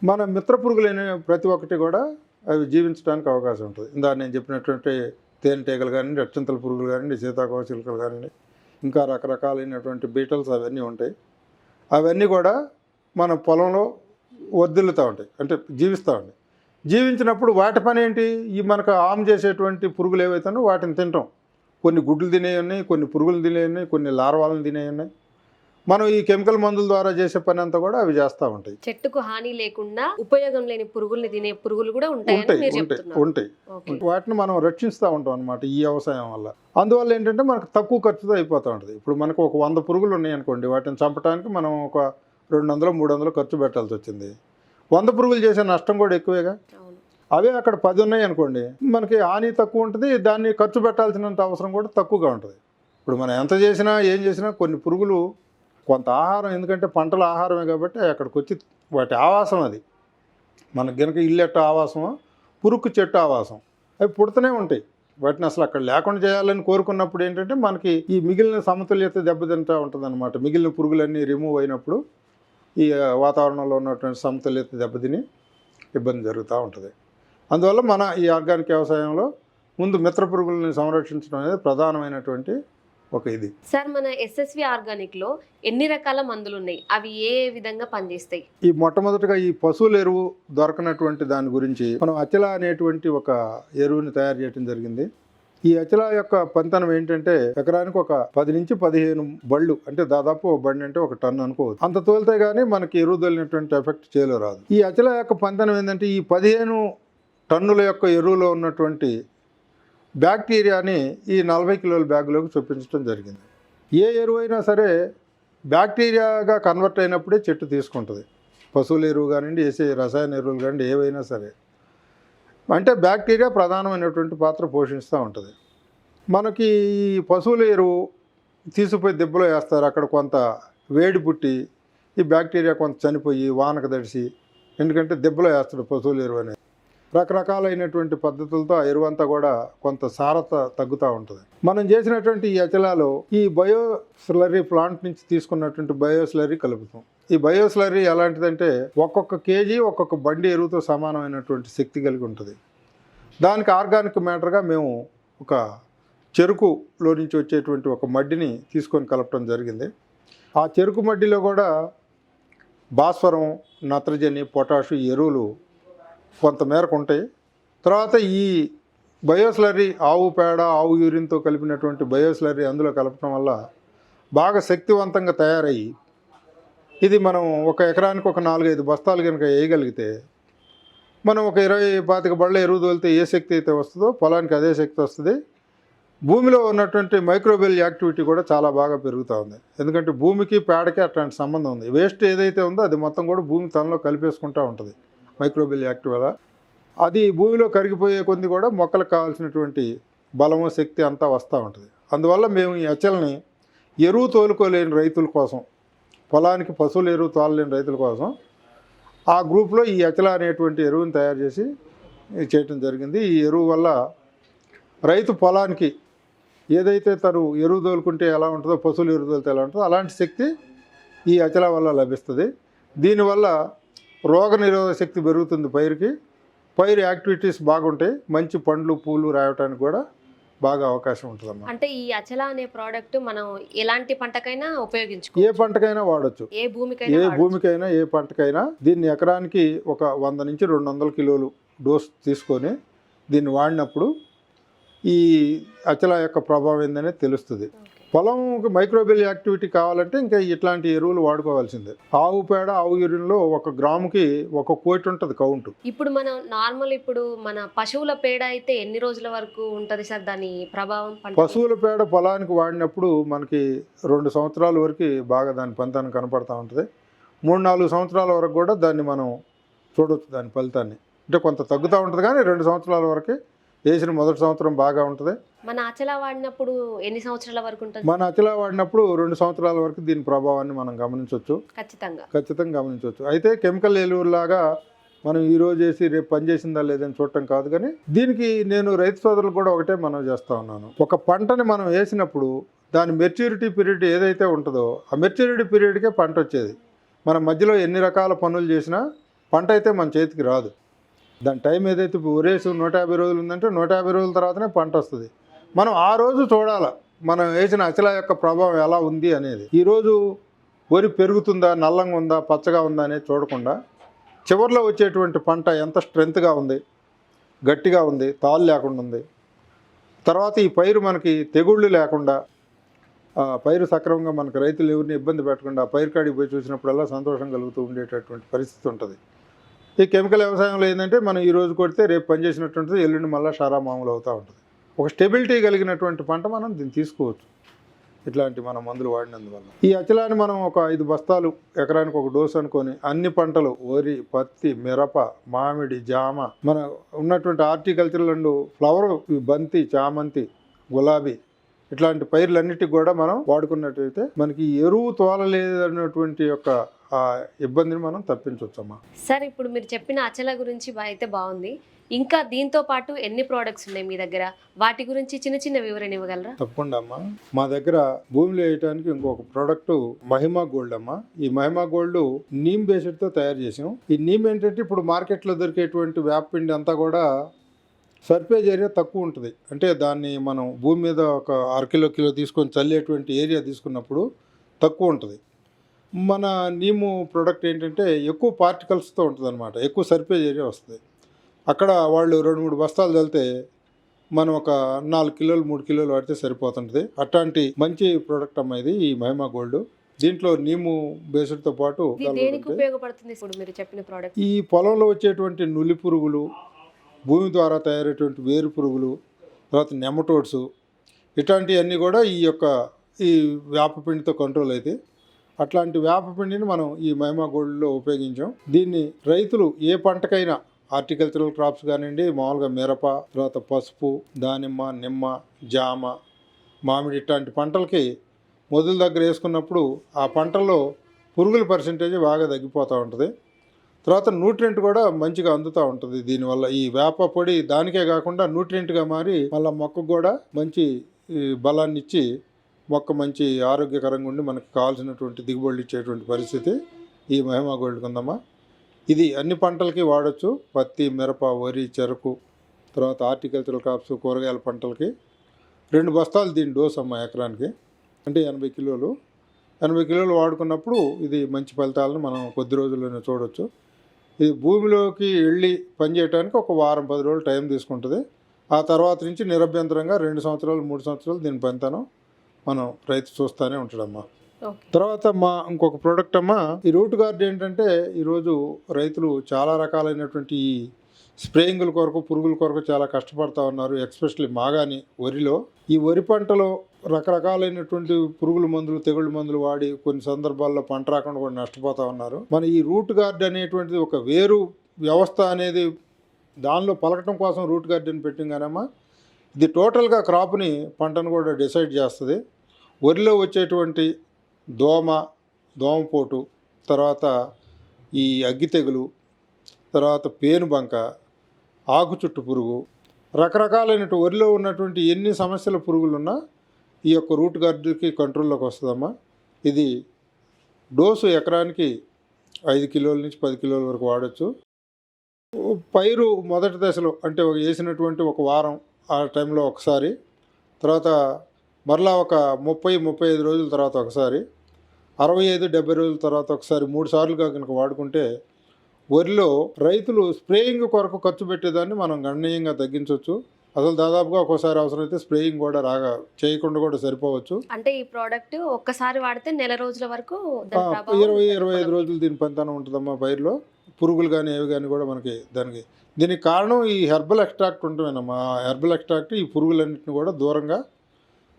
మన మిత్ర పురుగులైన ప్రతి ఒక్కటి కూడా అవి జీవించడానికి అవకాశం ఉంటుంది. ఇందా నేను చెప్పినటువంటి తేనెటీగలు కానివ్వండి, అత్యంతల పురుగులు కానివ్వండి, సీతాకోకచిలుకలు కానివ్వండి, ఇంకా రకరకాలైనటువంటి బీటల్స్ అవన్నీ ఉంటాయి. అవన్నీ కూడా మన పొలంలో వర్ధిల్లుతూ ఉంటాయి, అంటే జీవిస్తూ ఉంటాయి. జీవించినప్పుడు వాటి పని ఏంటి, ఈ మనకు హామ్ చేసేటువంటి పురుగులు ఏవైతున్నాయో వాటిని తింటాం. కొన్ని గుడ్లు తినేవి ఉన్నాయి, కొన్ని పురుగులు తినేవి ఉన్నాయి, కొన్ని లార్వాలను తినేవి ఉన్నాయి. మనం ఈ కెమికల్ మందుల ద్వారా చేసే పని అంతా కూడా అవి చేస్తూ ఉంటాయి. చెట్టుకు హాని లేకుండా ఉపయోగం లేని పురుగుల్ని తినే పురుగులు కూడా ఉంటాయి. వాటిని మనం రక్షిస్తూ ఉంటాం అనమాట ఈ వ్యవసాయం వల్ల. అందువల్ల ఏంటంటే మనకు తక్కువ ఖర్చుతో అయిపోతూ ఉంటుంది. ఇప్పుడు మనకు ఒక 100 పురుగులు ఉన్నాయి అనుకోండి, వాటిని చంపడానికి మనం ఒక 200-300 ఖర్చు పెట్టాల్సి వచ్చింది. 100 పురుగులు చేసే నష్టం కూడా ఎక్కువేగా. అవే అక్కడ 10 ఉన్నాయి అనుకోండి, మనకి హాని తక్కువ ఉంటుంది, దాన్ని ఖర్చు పెట్టాల్సినంత అవసరం కూడా తక్కువగా ఉంటుంది. ఇప్పుడు మనం ఎంత చేసినా ఏం చేసినా కొన్ని పురుగులు కొంత ఆహారం, ఎందుకంటే పంటల ఆహారమే కాబట్టి అక్కడికి వచ్చి వాటి ఆవాసం అది. మనకి గనక ఇల్లెట్ట ఆవాసమో పురుగు చెట్టు ఆవాసం, అవి పుడుతూనే ఉంటాయి. వాటిని అసలు అక్కడ లేకుండా చేయాలని కోరుకున్నప్పుడు ఏంటంటే మనకి ఈ మిగిలిన సమతుల్యత దెబ్బతింటూ ఉంటుంది అనమాట. మిగిలిన పురుగులన్నీ రిమూవ్ అయినప్పుడు ఈ వాతావరణంలో ఉన్నటువంటి సమతుల్యత దెబ్బతిని ఇబ్బంది జరుగుతూ ఉంటుంది. అందువల్ల మన ఈ ఆర్గానిక్ వ్యవసాయంలో ముందు మిత్ర పురుగుల్ని సంరక్షించడం అనేది ప్రధానమైనటువంటి ఒక ఇది. సార్, మన ఎస్ఎస్వి ఆర్గానిక్లో ఎన్ని రకాల మందులు ఉన్నాయి, అవి ఏ విధంగా పనిచేస్తాయి? ఈ మొట్టమొదటిగా ఈ పశువుల ఎరువు దొరకనటువంటి దాని గురించి మనం అచల అనేటువంటి ఒక ఎరువుని తయారు చేయడం జరిగింది. ఈ అచల యొక్క పంతనం ఏంటంటే ఎకరానికి ఒక 10 నుంచి 15 బళ్ళు, అంటే దాదాపు ఒక బండి అంటే 1 టన్ను అనుకోవచ్చు, అంత తోలితే కానీ మనకి ఎరువు తోలినటువంటి ఎఫెక్ట్ చేయలో రాదు. ఈ అచల యొక్క పంతనం ఏంటంటే ఈ 15 టన్నుల యొక్క ఎరువులో ఉన్నటువంటి బ్యాక్టీరియాని ఈ 40 కిలోల బ్యాగులోకి చొప్పించడం జరిగింది. ఏ ఎరువు అయినా సరే బ్యాక్టీరియాగా కన్వర్ట్ అయినప్పుడే చెట్టు తీసుకుంటుంది. పశువుల ఎరువు కానివ్వండి, వేసే రసాయన ఎరువులు కానివ్వండి, ఏవైనా సరే అంటే బ్యాక్టీరియా ప్రధానమైనటువంటి పాత్ర పోషిస్తూ ఉంటుంది. మనకి ఈ పశువుల ఎరువు తీసుకుపోయి దెబ్బలో వేస్తారు. అక్కడ కొంత వేడి పుట్టి ఈ బ్యాక్టీరియా కొంత చనిపోయి వానకు తడిసి, ఎందుకంటే దెబ్బలో వేస్తాడు పశువుల ఎరువు అనేది. రకరకాలైనటువంటి పద్ధతులతో ఆ ఎరువు అంతా కూడా కొంత సారత తగ్గుతూ ఉంటుంది. మనం చేసినటువంటి ఈ అచలాలో ఈ బయో స్లరీ ప్లాంట్ నుంచి తీసుకున్నటువంటి బయో స్లరీ కలుపుతాం. ఈ బయో స్లరీ ఎలాంటిదంటే ఒక్కొక్క కేజీ ఒక్కొక్క బండి ఎరువుతో సమానమైనటువంటి శక్తి కలిగి ఉంటుంది. దానికి ఆర్గానిక్ మ్యాటర్గా మేము ఒక చెరుకులో నుంచి వచ్చేటువంటి ఒక మడ్డిని తీసుకొని కలపడం జరిగింది. ఆ చెరుకు మడ్డిలో కూడా భాస్వరం, నత్రజని, పొటాషు ఎరువులు కొంత మేరకు ఉంటాయి. తర్వాత ఈ బయోస్లరీ ఆవు పేడ, ఆవు యూరిన్తో కలిపినటువంటి బయోస్లరీ అందులో కలపడం వల్ల బాగా శక్తివంతంగా తయారయ్యి ఇది మనం ఒక ఎకరానికి ఒక 4-5 బస్తాలు కనుక వేయగలిగితే మనం ఒక 20-25 బళ్ళ ఎరువు తోలితే ఏ శక్తి అయితే వస్తుందో పొలానికి అదే శక్తి వస్తుంది. భూమిలో ఉన్నటువంటి మైక్రోబియల్ యాక్టివిటీ కూడా చాలా బాగా పెరుగుతూ ఉంది. ఎందుకంటే భూమికి పేడకి అట్లాంటి సంబంధం ఉంది. వేస్ట్ ఏదైతే ఉందో అది మొత్తం కూడా భూమి తనలో కలిపేసుకుంటూ ఉంటుంది. మైక్రోబియల్ యాక్టివ్ వల్ల అది భూమిలో కరిగిపోయే కొద్ది కూడా మొక్కలకు కావాల్సినటువంటి బలము, శక్తి అంతా వస్తూ ఉంటుంది. అందువల్ల మేము ఈ అచ్చల్ని ఎరువు తోలుకోలేని రైతుల కోసం, పొలానికి పశువుల ఎరువు తోలలేని రైతుల కోసం ఆ గ్రూప్లో ఈ అచల అనేటువంటి ఎరువుని తయారు చేసి చేయటం జరిగింది. ఈ ఎరువు వల్ల రైతు పొలానికి ఏదైతే తను ఎరువు తోలుకుంటే ఎలా ఉంటుందో, పశువులు ఎరువు తోలితే ఎలా ఉంటుందో అలాంటి శక్తి ఈ అచల వల్ల లభిస్తుంది. దీనివల్ల రోగ నిరోధక శక్తి పెరుగుతుంది. పైరు యాక్టివిటీస్ బాగుంటాయి. మంచి పండ్లు, పూలు రావడానికి కూడా బాగా అవకాశం ఉంటుందన్నమాట. అంటే ఈ అచల అనే ప్రోడక్ట్ మనం ఎలాంటి పంటకైనా ఉపయోగించుకో, ఏ పంటకైనా వాడచ్చు. ఏ భూమికైనా ఏ పంటకైనా దీన్ని ఎకరానికి ఒక 100 నుంచి 200 కిలోలు డోస్ తీసుకొని దీన్ని వాడినప్పుడు ఈ అచల యొక్క ప్రభావం ఏందనేది తెలుస్తుంది. పొలంకి మైక్రోబియల్ యాక్టివిటీ కావాలంటే ఇంకా ఇట్లాంటి ఎరువులు వాడుకోవాల్సిందే. ఆవు పేడ, ఆవు యూరిన్లో 1 గ్రాముకి 1 కోటి ఉంటుంది కౌంట్. ఇప్పుడు మన పశువుల పేడ అయితే ఎన్ని రోజుల వరకు ఉంటుంది సార్ దాని ప్రభావం? పశువుల పేడ పొలానికి వాడినప్పుడు మనకి 2 సంవత్సరాల వరకు బాగా దాని ఫలితాన్ని కనపడతా ఉంటుంది. 3-4 సంవత్సరాల వరకు కూడా దాన్ని మనం చూడవచ్చు దాని ఫలితాన్ని. అంటే కొంత తగ్గుతూ ఉంటుంది కానీ 2 సంవత్సరాల వరకు వేసిన మొదటి సంవత్సరం బాగా ఉంటుంది. మన అచల వాడినప్పుడు ఎన్ని సంవత్సరాల వరకు ఉంటుంది? మన అచల వాడినప్పుడు 2 సంవత్సరాల వరకు దీని ప్రభావాన్ని మనం గమనించవచ్చు. ఖచ్చితంగా గమనించవచ్చు. అయితే కెమికల్ ఎరువులాగా మనం ఈరోజు వేసి రేపు పనిచేసిందా లేదని చూడటం కాదు. కానీ దీనికి నేను రైతు సోదరులు కూడా ఒకటే మనం చేస్తూ ఉన్నాను. ఒక పంటని మనం వేసినప్పుడు దాని మెచ్యూరిటీ పీరియడ్ ఏదైతే ఉంటుందో ఆ మెచ్యూరిటీ పీరియడ్కే పంట వచ్చేది. మనం మధ్యలో ఎన్ని రకాల పనులు చేసినా పంట అయితే మన చేతికి రాదు. దాని టైం ఏదైతే ఒరేసు 150 రోజులు ఉందంటే 150 రోజుల తర్వాతనే పంట వస్తుంది. మనం ఆ రోజు చూడాలి మనం వేసిన అచల యొక్క ప్రభావం ఎలా ఉంది అనేది. ఈరోజు వరి పెరుగుతుందా, నల్లంగా ఉందా, పచ్చగా ఉందా అనేది చూడకుండా చివరిలో వచ్చేటువంటి పంట ఎంత స్ట్రెంత్గా ఉంది, గట్టిగా ఉంది, తాళ్ళు లేకుండా ఉంది, తర్వాత ఈ పైరు మనకి తెగుళ్ళు లేకుండా, పైరు సక్రమంగా మనకు రైతులు ఎవరిని ఇబ్బంది పెట్టకుండా పైరు కాడికి పోయి చూసినప్పుడల్లా సంతోషం కలుగుతూ ఉండేటటువంటి పరిస్థితి ఉంటుంది. ఈ కెమికల్ వ్యవసాయంలో ఏంటంటే మనం ఈరోజు కొడితే రేపు పనిచేసినటువంటిది ఎల్లుండి మళ్ళీ షారా మామూలు అవుతూ ఉంటుంది. ఒక స్టెబిలిటీ కలిగినటువంటి పంట మనం దీన్ని తీసుకోవచ్చు ఇట్లాంటి మనం మందులు వాడినందువల్ల. ఈ అచలాన్ని మనం ఒక 5 బస్తాలు ఎకరానికి ఒక డోసు అనుకొని అన్ని పంటలు వరి, పత్తి, మిరప, మామిడి, జామ, మన ఉన్నటువంటి హార్టికల్చరల్ అండ్ ఫ్లవర్, బంతి, చామంతి, గులాబీ ఇట్లాంటి పైర్లన్నిటికి కూడా మనం వాడుకున్నట్టయితే మనకి ఎరువు తోలలేదన్నటువంటి యొక్క ఆ ఇబ్బందిని మనం తప్పించవచ్చమ్మా. సార్ ఇప్పుడు మీరు చెప్పిన అచల గురించి అయితే బాగుంది. ఇంకా దీంతో పాటు ఎన్ని ప్రోడక్ట్స్ ఉన్నాయి మీ దగ్గర? వాటి గురించి చిన్న వివరణ ఇవ్వగలరా? తప్పకుండా అమ్మా. మా దగ్గర భూమిలో వేయడానికి ఇంకొక ప్రోడక్ట్ మహిమా గోల్డ్ అమ్మా. ఈ మహిమా గోల్డ్ నీమ్ బేస్డ్తో తయారు చేసాం. ఈ నీమ్ ఏంటంటే ఇప్పుడు మార్కెట్లో దొరికేటువంటి వేపపిండి అంతా కూడా సర్ఫేజ్ ఏరియా తక్కువ ఉంటుంది. అంటే దాన్ని మనం భూమి మీద ఒక 1/2 కిలో తీసుకొని చల్లేటువంటి ఏరియా తీసుకున్నప్పుడు తక్కువ ఉంటుంది. మన నీము ప్రోడక్ట్ ఏంటంటే ఎక్కువ పార్టికల్స్తో ఉంటుంది అనమాట. ఎక్కువ సర్ఫేజ్ ఏరియా వస్తుంది. అక్కడ వాళ్ళు 2-3 బస్తాలు చల్లితే మనం ఒక 4 కిలోలు 3 కిలోలు వాడితే సరిపోతుంటుంది. అట్లాంటి మంచి ప్రోడక్ట్ అమ్మా ఇది ఈ మహిమా గోల్డ్. దీంట్లో నీము బేస్డ్తో పాటు ఈ పొలంలో వచ్చేటువంటి నులి పురుగులు, భూమి ద్వారా తయారయ్యేటువంటి వేరు పురుగులు, తర్వాత నెమటోడ్స్ ఇట్లాంటివన్నీ కూడా ఈ యొక్క ఈ వేపపిండితో కంట్రోల్ అయితే అట్లాంటి వేపపిండిని మనం ఈ మహిమా గోల్డ్లో ఉపయోగించాం. దీన్ని రైతులు ఏ పంటకైనా హార్టికల్చరల్ క్రాప్స్ కానివ్వండి, మామూలుగా మిరప, తర్వాత పసుపు, దానిమ్మ, నిమ్మ, జామ, మామిడి ఇట్లాంటి పంటలకి మొదల దగ్గర వేసుకున్నప్పుడు ఆ పంటల్లో పురుగుల పర్సెంటేజ్ బాగా తగ్గిపోతూ ఉంటుంది. తర్వాత న్యూట్రియంట్ కూడా మంచిగా అందుతూ ఉంటుంది. దీనివల్ల ఈ వేప పొడి దానికే కాకుండా న్యూట్రియంట్గా మారి మళ్ళీ మొక్కకు కూడా మంచి బలాన్ని ఇచ్చి మొక్క మంచి ఆరోగ్యకరంగా ఉండి మనకి కావాల్సినటువంటి దిగుబడులు ఇచ్చేటువంటి పరిస్థితి ఈ మహిమా గోల్డ్కి ఉందమ్మా. ఇది అన్ని పంటలకి వాడచ్చు. పత్తి, మిరప, వరి, చెరకు, తర్వాత హార్టికల్చరల్ క్రాప్స్, కూరగాయల పంటలకి 2 బస్తాలు దీని డోస్ అమ్మ ఎకరానికి, అంటే 80 కిలోలు. 80 కిలోలు వాడుకున్నప్పుడు ఇది మంచి ఫలితాలను మనం కొద్ది రోజుల్లోనే చూడవచ్చు. ఇది భూమిలోకి వెళ్ళి పనిచేయడానికి ఒక వారం 10 రోజులు టైం తీసుకుంటుంది. ఆ తర్వాత నుంచి నిరభ్యంతరంగా 2 సంవత్సరాలు 3 సంవత్సరాలు దీని పనితనం మనం రైతు చూస్తూనే ఉంటాడమ్మా. తర్వాత ఇంకొక ప్రోడక్ట్ అమ్మా, ఈ రూట్ గార్డ్ ఏంటంటే ఈరోజు రైతులు చాలా రకాలైనటువంటి ఈ స్ప్రేయింగుల కొరకు, పురుగుల కొరకు చాలా కష్టపడతా ఉన్నారు. ఎస్పెషల్లీ మాగాని వరిలో, ఈ వరి పంటలో రకరకాలైనటువంటి పురుగుల మందులు, తెగుళ్ళ మందులు వాడి కొన్ని సందర్భాల్లో పంట రాకుండా కూడా నష్టపోతూ ఉన్నారు. మన ఈ రూట్ గార్డ్ అనేటువంటిది ఒక వేరు వ్యవస్థ అనేది దానిలో పలకటం కోసం రూట్ గార్డ్ అని పెట్టింది కానమ్మా, ఇది టోటల్గా క్రాప్ని, పంటను కూడా డిసైడ్ చేస్తుంది. వరిలో వచ్చేటువంటి దోమపోటు, తర్వాత ఈ అగ్గి తెగులు, తర్వాత పేనుబంక, ఆకు చుట్టు పురుగు, రకరకాలైనటువంటి వరిలో ఉన్నటువంటి ఎన్ని సమస్యల పురుగులున్నా ఈ యొక్క రూట్ గార్డ్కి కంట్రోల్లోకి వస్తుందమ్మా. ఇది డోసు ఎకరానికి 5 కిలోల నుంచి 10 కిలోల వరకు వాడచ్చు. పైరు మొదటి దశలో అంటే వేసినటువంటి ఒక వారం ఆ టైంలో ఒకసారి, తర్వాత మరలా ఒక 30-35 రోజుల తర్వాత ఒకసారి, 65-70 రోజుల తర్వాత ఒకసారి, 3 సార్లుగా కనుక వాడుకుంటే వరిలో రైతులు స్ప్రేయింగ్ కొరకు ఖర్చు పెట్టేదాన్ని మనం గణనీయంగా తగ్గించవచ్చు. అసలు దాదాపుగా ఒక్కోసారి అవసరమైతే స్ప్రేయింగ్ కూడా చేయకుండా కూడా సరిపోవచ్చు. అంటే ఈ ప్రోడక్ట్ ఒక్కసారి వాడితే నెల రోజుల వరకు 20-25 రోజులు దీని పనితనం ఉంటుందమ్మా. పైరులో పురుగులు కానీ ఏవి కానీ కూడా మనకి దీనికి కారణం ఈ హెర్బల్ ఎక్స్ట్రాక్ట్ ఉంటుందమ్మా. హెర్బల్ ఎక్స్ట్రాక్ట్ ఈ పురుగులన్నింటిని కూడా దూరంగా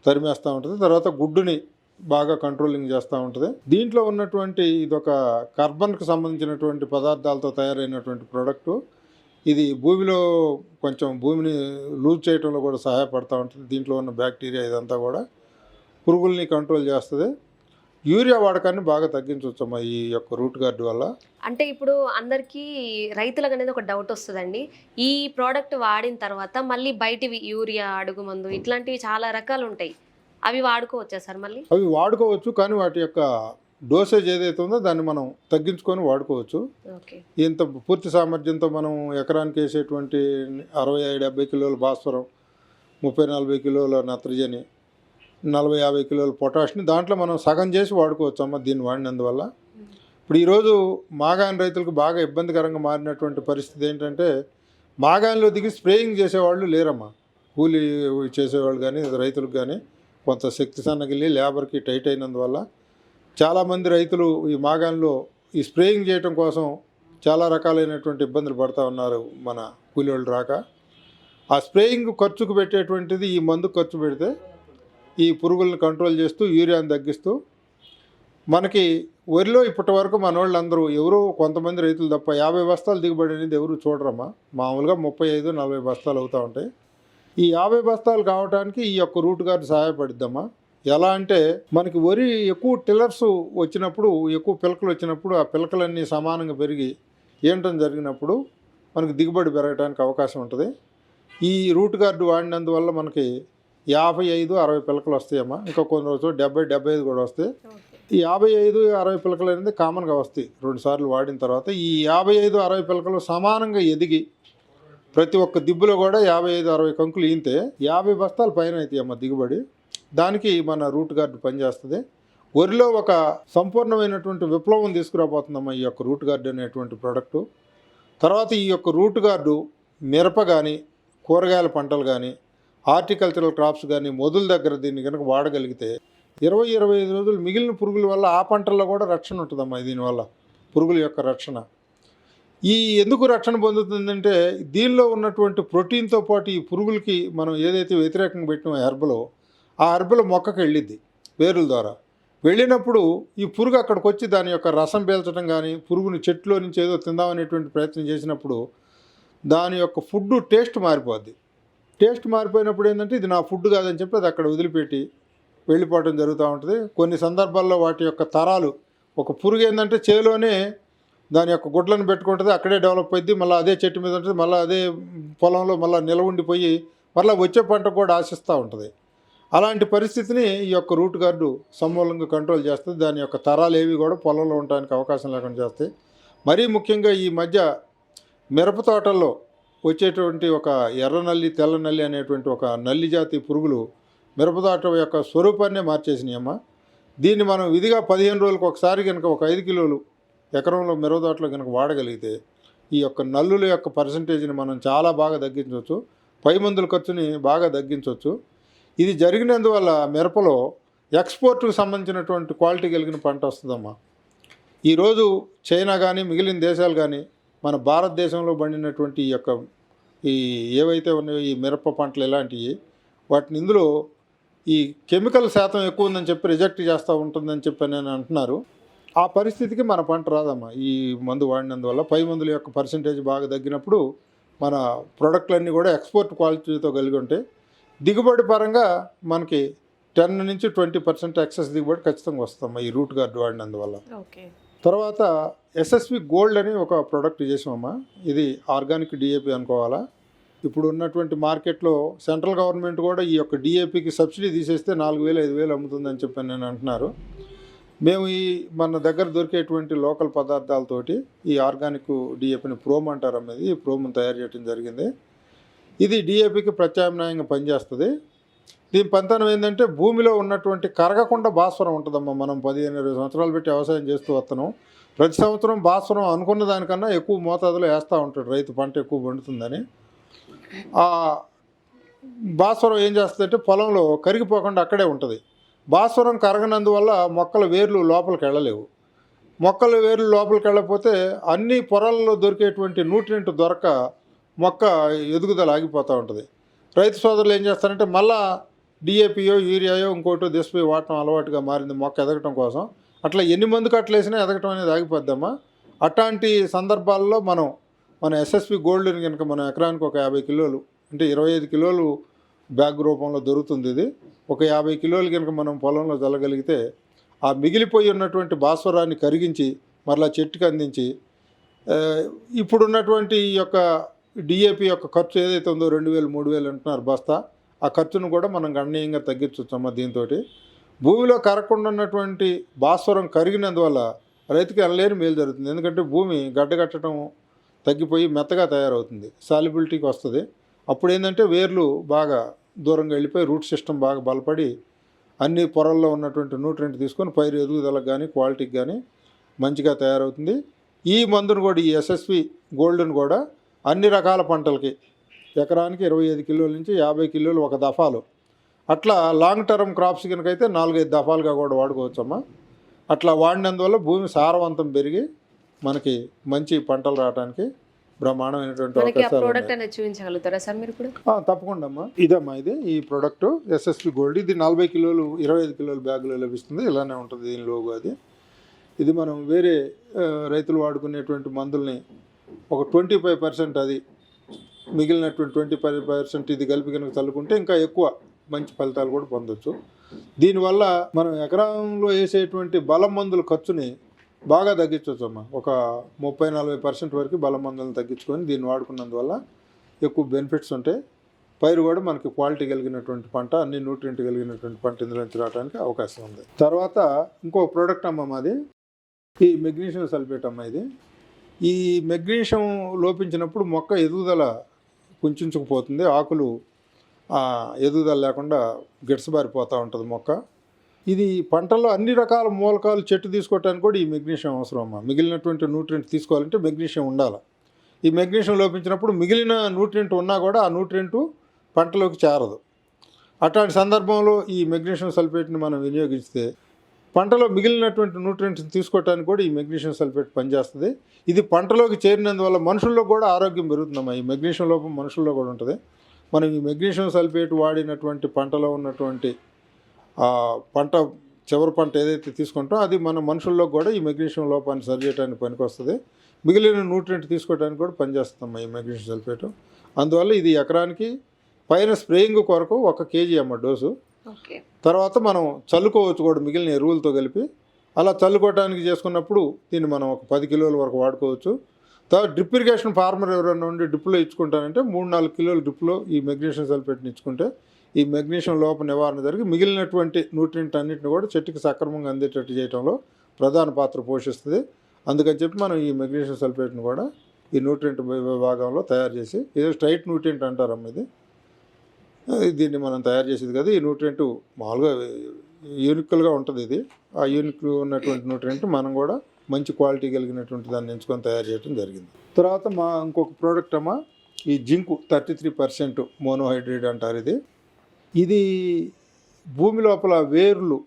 తరిమేస్తూ ఉంటుంది. తర్వాత గుడ్డుని బాగా కంట్రోలింగ్ చేస్తూ ఉంటుంది. దీంట్లో ఉన్నటువంటి ఇదొక కార్బన్కి సంబంధించినటువంటి పదార్థాలతో తయారైనటువంటి ప్రోడక్టు. ఇది భూమిలో కొంచెం భూమిని లూజ్ చేయడంలో కూడా సహాయపడుతూ ఉంటుంది. దీంట్లో ఉన్న బ్యాక్టీరియా ఇదంతా కూడా పురుగుల్ని కంట్రోల్ చేస్తుంది. యూరియా వాడకాన్ని బాగా తగ్గించవచ్చమ్మా ఈ యొక్క రూట్ గార్డ్ వల్ల. అంటే ఇప్పుడు అందరికీ రైతులకు అనేది ఒక డౌట్ వస్తుందండి, ఈ ప్రోడక్ట్ వాడిన తర్వాత మళ్ళీ బయటివి యూరియా, అడుగు మందు ఇట్లాంటివి చాలా రకాలు ఉంటాయి, అవి వాడుకోవచ్చా సార్? మళ్ళీ అవి వాడుకోవచ్చు, కానీ వాటి యొక్క డోసేజ్ ఏదైతే ఉందో దాన్ని మనం తగ్గించుకొని వాడుకోవచ్చు. ఇంత పూర్తి సామర్థ్యంతో మనం ఎకరానికి వేసేటువంటి 60-70 కిలోల భాస్వరం, 30-40 కిలోల నత్రజని, 40-50 కిలోల పొటాష్ని దాంట్లో మనం సగం చేసి వాడుకోవచ్చు అమ్మ దీన్ని వాడినందువల్ల. ఇప్పుడు ఈరోజు మాగాని రైతులకు బాగా ఇబ్బందికరంగా మారినటువంటి పరిస్థితి ఏంటంటే, మాగానిలో దిగి స్ప్రేయింగ్ చేసేవాళ్ళు లేరమ్మా. కూలీ చేసేవాళ్ళు కానీ రైతులకు కానీ కొంత శక్తి సన్నగిల్లి లేబర్కి టైట్ అయినందువల్ల చాలామంది రైతులు ఈ మాగానిలో ఈ స్ప్రేయింగ్ చేయటం కోసం చాలా రకాలైనటువంటి ఇబ్బందులు పడుతూ ఉన్నారు. మన కూలీ వాళ్ళు రాక ఆ స్ప్రేయింగ్ ఖర్చుకు పెట్టేటువంటిది ఈ మందు ఖర్చు పెడితే ఈ పురుగులను కంట్రోల్ చేస్తూ యూరియాని తగ్గిస్తూ మనకి వరిలో ఇప్పటి వరకు మన వాళ్ళందరూ ఎవరో కొంతమంది రైతులు తప్ప 50 బస్తాలు దిగుబడి అనేది ఎవరు చూడరమ్మా. మామూలుగా 35-40 బస్తాలు అవుతూ ఉంటాయి. ఈ 50 బస్తాలు కావడానికి ఈ యొక్క రూట్ గార్డ్ సహాయపడిద్దమ్మా. ఎలా అంటే మనకి వరి ఎక్కువ టిల్లర్స్ వచ్చినప్పుడు, ఎక్కువ పిలకలు వచ్చినప్పుడు ఆ పిలకలన్నీ సమానంగా పెరిగి ఏంటం జరిగినప్పుడు మనకి దిగుబడి పెరగడానికి అవకాశం ఉంటుంది. ఈ రూట్ గార్డు వాడినందువల్ల మనకి 55-60 పిలకలు వస్తాయమ్మా. ఇంకా కొన్ని రోజులు 70-75 కూడా వస్తాయి. ఈ 55-60 పిలకలు అనేది కామన్గా వస్తాయి 2 సార్లు వాడిన తర్వాత. ఈ 55-60 పిలకలు సమానంగా ఎదిగి ప్రతి ఒక్క దిబ్బులో కూడా 55-60 కంకులు ఈంతే 50 బస్తాల పైన అవుతాయి అమ్మ దిగుబడి. దానికి మన రూట్ గార్డ్ పనిచేస్తుంది. వరిలో ఒక సంపూర్ణమైనటువంటి విప్లవం తీసుకురాబోతుందమ్మా ఈ యొక్క రూట్ గార్డ్ అనేటువంటి ప్రోడక్టు. తర్వాత ఈ యొక్క రూట్ గార్డు మిరప కానీ, కూరగాయల పంటలు కానీ, హార్టికల్చరల్ క్రాప్స్ కానీ మొదల దగ్గర దీన్ని కనుక వాడగలిగితే 20-25 రోజులు మిగిలిన పురుగుల వల్ల ఆ పంటల్లో కూడా రక్షణ ఉంటుందమ్మా. దీనివల్ల పురుగుల యొక్క రక్షణ ఎందుకు రక్షణ పొందుతుందంటే, దీనిలో ఉన్నటువంటి ప్రోటీన్తో పాటు ఈ పురుగులకి మనం ఏదైతే వ్యతిరేకంగా పెట్టిన హెర్బలో ఆ హెర్బల్ మొక్కకు వెళ్ళిద్ది. వేరుల ద్వారా వెళ్ళినప్పుడు ఈ పురుగు అక్కడికి వచ్చి దాని యొక్క రసం పీల్చడం కానీ పురుగుని చెట్టులో నుంచి ఏదో తిందామనేటువంటి ప్రయత్నం చేసినప్పుడు దాని యొక్క ఫుడ్ టేస్ట్ మారిపోద్ది. టేస్ట్ మారిపోయినప్పుడు ఏంటంటే ఇది నా ఫుడ్ కాదని చెప్పి అది అక్కడ వదిలిపెట్టి వెళ్ళిపోవడం జరుగుతూ ఉంటుంది. కొన్ని సందర్భాల్లో వాటి యొక్క తరాలు ఒక పురుగు ఏంటంటే చేలోనే దాని యొక్క గుడ్లను పెట్టుకుంటుంది, అక్కడే డెవలప్ అయింది, మళ్ళీ అదే చెట్టు మీద ఉంటుంది, మళ్ళీ అదే పొలంలో మళ్ళీ నిల ఉండిపోయి మళ్ళీ వచ్చే పంట కూడా ఆశిస్తూ ఉంటుంది. అలాంటి పరిస్థితిని ఈ యొక్క రూట్ గార్డు సమూలంగా కంట్రోల్ చేస్తుంది. దాని యొక్క తరాలు ఏవి కూడా పొలంలో ఉండడానికి అవకాశం లేకుండా చేస్తాయి. మరీ ముఖ్యంగా ఈ మధ్య మిరప తోటల్లో వచ్చేటువంటి ఒక ఎర్ర నల్లి తెల్ల నల్లి అనేటువంటి ఒక నల్లి జాతి పురుగులు మిరప తోట యొక్క స్వరూపాన్నే మార్చేసినాయమ్మ. దీన్ని మనం విధిగా 15 రోజులకు ఒకసారి కనుక ఒక 5 కిలోలు ఎకరంలో మిరప తోటలో కనుక వాడగలిగితే ఈ యొక్క నల్లుల యొక్క పర్సంటేజ్ని మనం చాలా బాగా తగ్గించవచ్చు, పై మందుల ఖర్చుని బాగా తగ్గించవచ్చు. ఇది జరిగినందువల్ల మిరపలో ఎక్స్పోర్ట్కి సంబంధించినటువంటి క్వాలిటీ కలిగిన పంట వస్తుందమ్మా. ఈరోజు చైనా కానీ మిగిలిన దేశాలు కానీ మన భారతదేశంలో పండినటువంటి ఈ యొక్క ఈ ఏవైతే ఉన్నాయో ఈ మిరప పంటలు ఇలాంటివి వాటిని ఇందులో ఈ కెమికల్ శాతం ఎక్కువ ఉందని చెప్పి రిజెక్ట్ చేస్తూ ఉంటుందని చెప్పి నేను అంటున్నారు. ఆ పరిస్థితికి మన పంట రాదమ్మా ఈ మందు వాడినందువల్ల. పై మందుల యొక్క పర్సంటేజ్ బాగా తగ్గినప్పుడు మన ప్రోడక్ట్లన్నీ కూడా ఎక్స్పోర్ట్ క్వాలిటీతో కలిగి ఉంటే దిగుబడి పరంగా మనకి 10 నుంచి 20% ఎక్సెస్ దిగుబడి ఖచ్చితంగా వస్తామా ఈ రూట్ గార్డ్ వాడినందువల్ల. ఓకే. తర్వాత ఎస్ఎస్వి గోల్డ్ అని ఒక ప్రోడక్ట్ చేసామమ్మా. ఇది ఆర్గానిక్ డిఏపి అనుకోవాలా. ఇప్పుడు ఉన్నటువంటి మార్కెట్లో సెంట్రల్ గవర్నమెంట్ కూడా ఈ యొక్క డిఏపికి సబ్సిడీ తీసేస్తే 4,000 5,000 అమ్ముతుందని చెప్పి నేను అంటున్నారు. మేము ఈ మన దగ్గర దొరికేటువంటి లోకల్ పదార్థాలతోటి ఈ ఆర్గానిక్ డిఏపిని ప్రోమ్ అంటారు అమ్మది, ఈ ప్రోమ్ని తయారు చేయడం జరిగింది. ఇది డిఏపికి ప్రత్యామ్నాయంగా పనిచేస్తుంది. దీని పంతనం ఏంటంటే భూమిలో ఉన్నటువంటి కరగకుండా భాస్వరం ఉంటుందమ్మా. మనం 15-20 సంవత్సరాలు పెట్టి వ్యవసాయం చేస్తూ వస్తున్నాం. ప్రతి సంవత్సరం భాస్వరం అనుకున్న దానికన్నా ఎక్కువ మోతాదులో వేస్తూ ఉంటాడు రైతు, పంట ఎక్కువ పండుతుందని. ఆ భాస్వరం ఏం చేస్తుందంటే పొలంలో కరిగిపోకుండా అక్కడే ఉంటుంది. భాస్వరం కరగనందువల్ల మొక్కల వేర్లు లోపలికి వెళ్ళలేవు. మొక్కల వేర్లు లోపలికి వెళ్ళకపోతే అన్ని పొరల్లో దొరికేటువంటి న్యూట్రియంట్ దొరక మొక్క ఎదుగుదల ఆగిపోతూ ఉంటుంది. రైతు సోదరులు ఏం చేస్తారంటే మళ్ళా డిఏపియో యూరియాయో ఇంకోటో దిశపోయి వాడటం అలవాటుగా మారింది మొక్క ఎదగటం కోసం. అట్లా ఎన్ని మందు కట్టలు వేసినా ఎదగటం అనేది ఆగిపోద్దమ్మా. అట్లాంటి సందర్భాల్లో మన ఎస్ఎస్పి గోల్డ్ని కనుక మనం ఎకరానికి ఒక 50 కిలోలు అంటే 25 కిలోలు బ్యాగ్ రూపంలో దొరుకుతుంది. ఇది ఒక 50 కిలోలు కనుక మనం పొలంలో చల్లగలిగితే ఆ మిగిలిపోయి ఉన్నటువంటి భాస్వరాన్ని కరిగించి మరలా చెట్టుకి అందించి ఇప్పుడున్నటువంటి ఈ యొక్క డిఏపి యొక్క ఖర్చు ఏదైతే ఉందో 2,000-3,000 అంటున్నారు బస్తా, ఆ ఖర్చును కూడా మనం గణనీయంగా తగ్గించవచ్చమ్మా. దీంతో భూమిలో కరగకుండా ఉన్నటువంటి భాస్వరం కరిగినందువల్ల రైతుకి అనలేని మేలు జరుగుతుంది. ఎందుకంటే భూమి గడ్డగట్టడం తగ్గిపోయి మెత్తగా తయారవుతుంది, సాల్యుబిలిటీకి వస్తుంది. అప్పుడు ఏంటంటే వేర్లు బాగా దూరంగా వెళ్ళిపోయి రూట్ సిస్టమ్ బాగా బలపడి అన్ని పొరల్లో ఉన్నటువంటి న్యూట్రియంట్ తీసుకొని పైరు ఎదుగుదలకు కానీ క్వాలిటీకి కానీ మంచిగా తయారవుతుంది. ఈ మందును కూడా ఈ ఎస్ఎస్వి గోల్డ్ను కూడా అన్ని రకాల పంటలకి ఎకరానికి 25 కిలోల నుంచి 50 కిలోలు ఒక దఫాలు, అట్లా లాంగ్ టర్మ్ క్రాప్స్ కనుకైతే 4-5 దఫాలుగా కూడా వాడుకోవచ్చమ్మా. అట్లా వాడినందువల్ల భూమి సారవంతం పెరిగి మనకి మంచి పంటలు రావడానికి బ్రహ్మాండమైనటువంటి ప్రోడక్ట్ అనేది చూపించగలుగుతారా సార్ మీరు ఇప్పుడు? తప్పకుండా అమ్మా. ఇదమ్మా ఇది ఈ ప్రోడక్ట్ ఎస్ఎస్పి గోల్డ్. ఇది 40 కిలోలు 25 కిలోల బ్యాగులో లభిస్తుంది. ఇలానే ఉంటుంది దీని లోగో. ఇది మనం వేరే రైతులు వాడుకునేటువంటి మందుల్ని ఒక 25% అది మిగిలినటువంటి 25% ఇది కలిపి కనుక చల్లుకుంటే ఇంకా ఎక్కువ మంచి ఫలితాలు కూడా పొందొచ్చు. దీనివల్ల మనం ఎకరంలో వేసేటువంటి బలం మందుల ఖర్చుని బాగా తగ్గించవచ్చు అమ్మా. ఒక 30-40% వరకు బలం మందులను తగ్గించుకొని దీన్ని వాడుకున్నందువల్ల ఎక్కువ బెనిఫిట్స్ ఉంటాయి. పైరు కూడా మనకి క్వాలిటీ కలిగినటువంటి పంట, అన్ని న్యూట్రియంట్ కలిగినటువంటి పంట ఇందులో నుంచి రావడానికి అవకాశం ఉంది. తర్వాత ఇంకో ప్రోడక్ట్ అమ్మ మాది ఈ మెగ్నీషియం సల్ఫేట్ అమ్మ. ఈ మెగ్నీషియం లోపించినప్పుడు మొక్క ఎదుగుదల కుంచుకుపోతుంది, ఆకులు ఎదుగుదల లేకుండా గిడసబారిపోతూ ఉంటుంది మొక్క. ఇది పంటల్లో అన్ని రకాల మూలకాలు చెట్టు తీసుకోవడానికి కూడా ఈ మెగ్నీషియం అవసరం అమ్మా. మిగిలినటువంటి న్యూట్రియంట్ తీసుకోవాలంటే మెగ్నీషియం ఉండాలి. ఈ మెగ్నీషియం లోపించినప్పుడు మిగిలిన న్యూట్రియంట్ ఉన్నా కూడా ఆ న్యూట్రియంట్ పంటలోకి చేరదు. అట్లాంటి సందర్భంలో ఈ మెగ్నీషియం సల్ఫేట్ని మనం వినియోగిస్తే పంటలో మిగిలినటువంటి న్యూట్రియంట్స్ తీసుకోవడానికి కూడా ఈ మెగ్నీషియం సల్ఫేట్ పనిచేస్తుంది. ఇది పంటలోకి చేరినందువల్ల మనుషుల్లో కూడా ఆరోగ్యం పెరుగుతుందమ్మా. ఈ మెగ్నీషియం లోపం మనుషుల్లో కూడా ఉంటుంది. మనం ఈ మెగ్నీషియం సల్ఫేట్ వాడినటువంటి పంటలో ఉన్నటువంటి పంట చివరి పంట ఏదైతే తీసుకుంటామో అది మన మనుషుల్లో కూడా ఈ మెగ్నీషియం లోపాన్ని సరి చేయడానికి పనికొస్తుంది. మిగిలిన న్యూట్రియంట్ తీసుకోవడానికి కూడా పనిచేస్తుందమ్మా ఈ మెగ్నీషియం సల్ఫేట్. అందువల్ల ఇది ఎకరానికి పైన స్ప్రేయింగ్ కొరకు 1 kg అమ్మ డోసు. తర్వాత మనం చల్లుకోవచ్చు కూడా మిగిలిన ఎరువులతో కలిపి. అలా చల్లుకోవడానికి చేసుకున్నప్పుడు దీన్ని మనం ఒక 10 కిలోల వరకు వాడుకోవచ్చు. తర్వాత డ్రిప్ ఇరిగేషన్ ఫార్మర్ ఎవరైనా ఉండి డ్రిప్లో ఇచ్చుకుంటానంటే 3-4 కిలోల డ్రిప్లో ఈ మెగ్నీషియం సల్ఫేట్ని ఇచ్చుకుంటే ఈ మెగ్నీషియం లోప నివారణ జరిగి మిగిలినటువంటి న్యూట్రియంట్ అన్నింటిని కూడా చెట్టుకి సక్రమంగా అందేటట్టు చేయడంలో ప్రధాన పాత్ర పోషిస్తుంది. అందుకని చెప్పి మనం ఈ మెగ్నీషియం సల్ఫేట్ని కూడా ఈ న్యూట్రియంట్ విభాగంలో తయారు చేసి, ఏదో స్ట్రైట్ న్యూట్రియంట్ అంటారమ్మ ఇది, దీన్ని మనం తయారు చేసేది కదా. ఈ న్యూట్రియంట్ మామూలుగా యూనిక్గా ఉంటుంది. ఇది ఆ యూనిక్ ఉన్నటువంటి న్యూట్రియంట్ మనం కూడా మంచి క్వాలిటీ కలిగినటువంటి దాన్ని ఎంచుకొని తయారు చేయడం జరిగింది. తర్వాత ఇంకొక ప్రోడక్ట్ అమ్మ ఈ జింకు 33% మోనోహైడ్రేట్ అంటారు. ఇది భూమి లోపల వేరు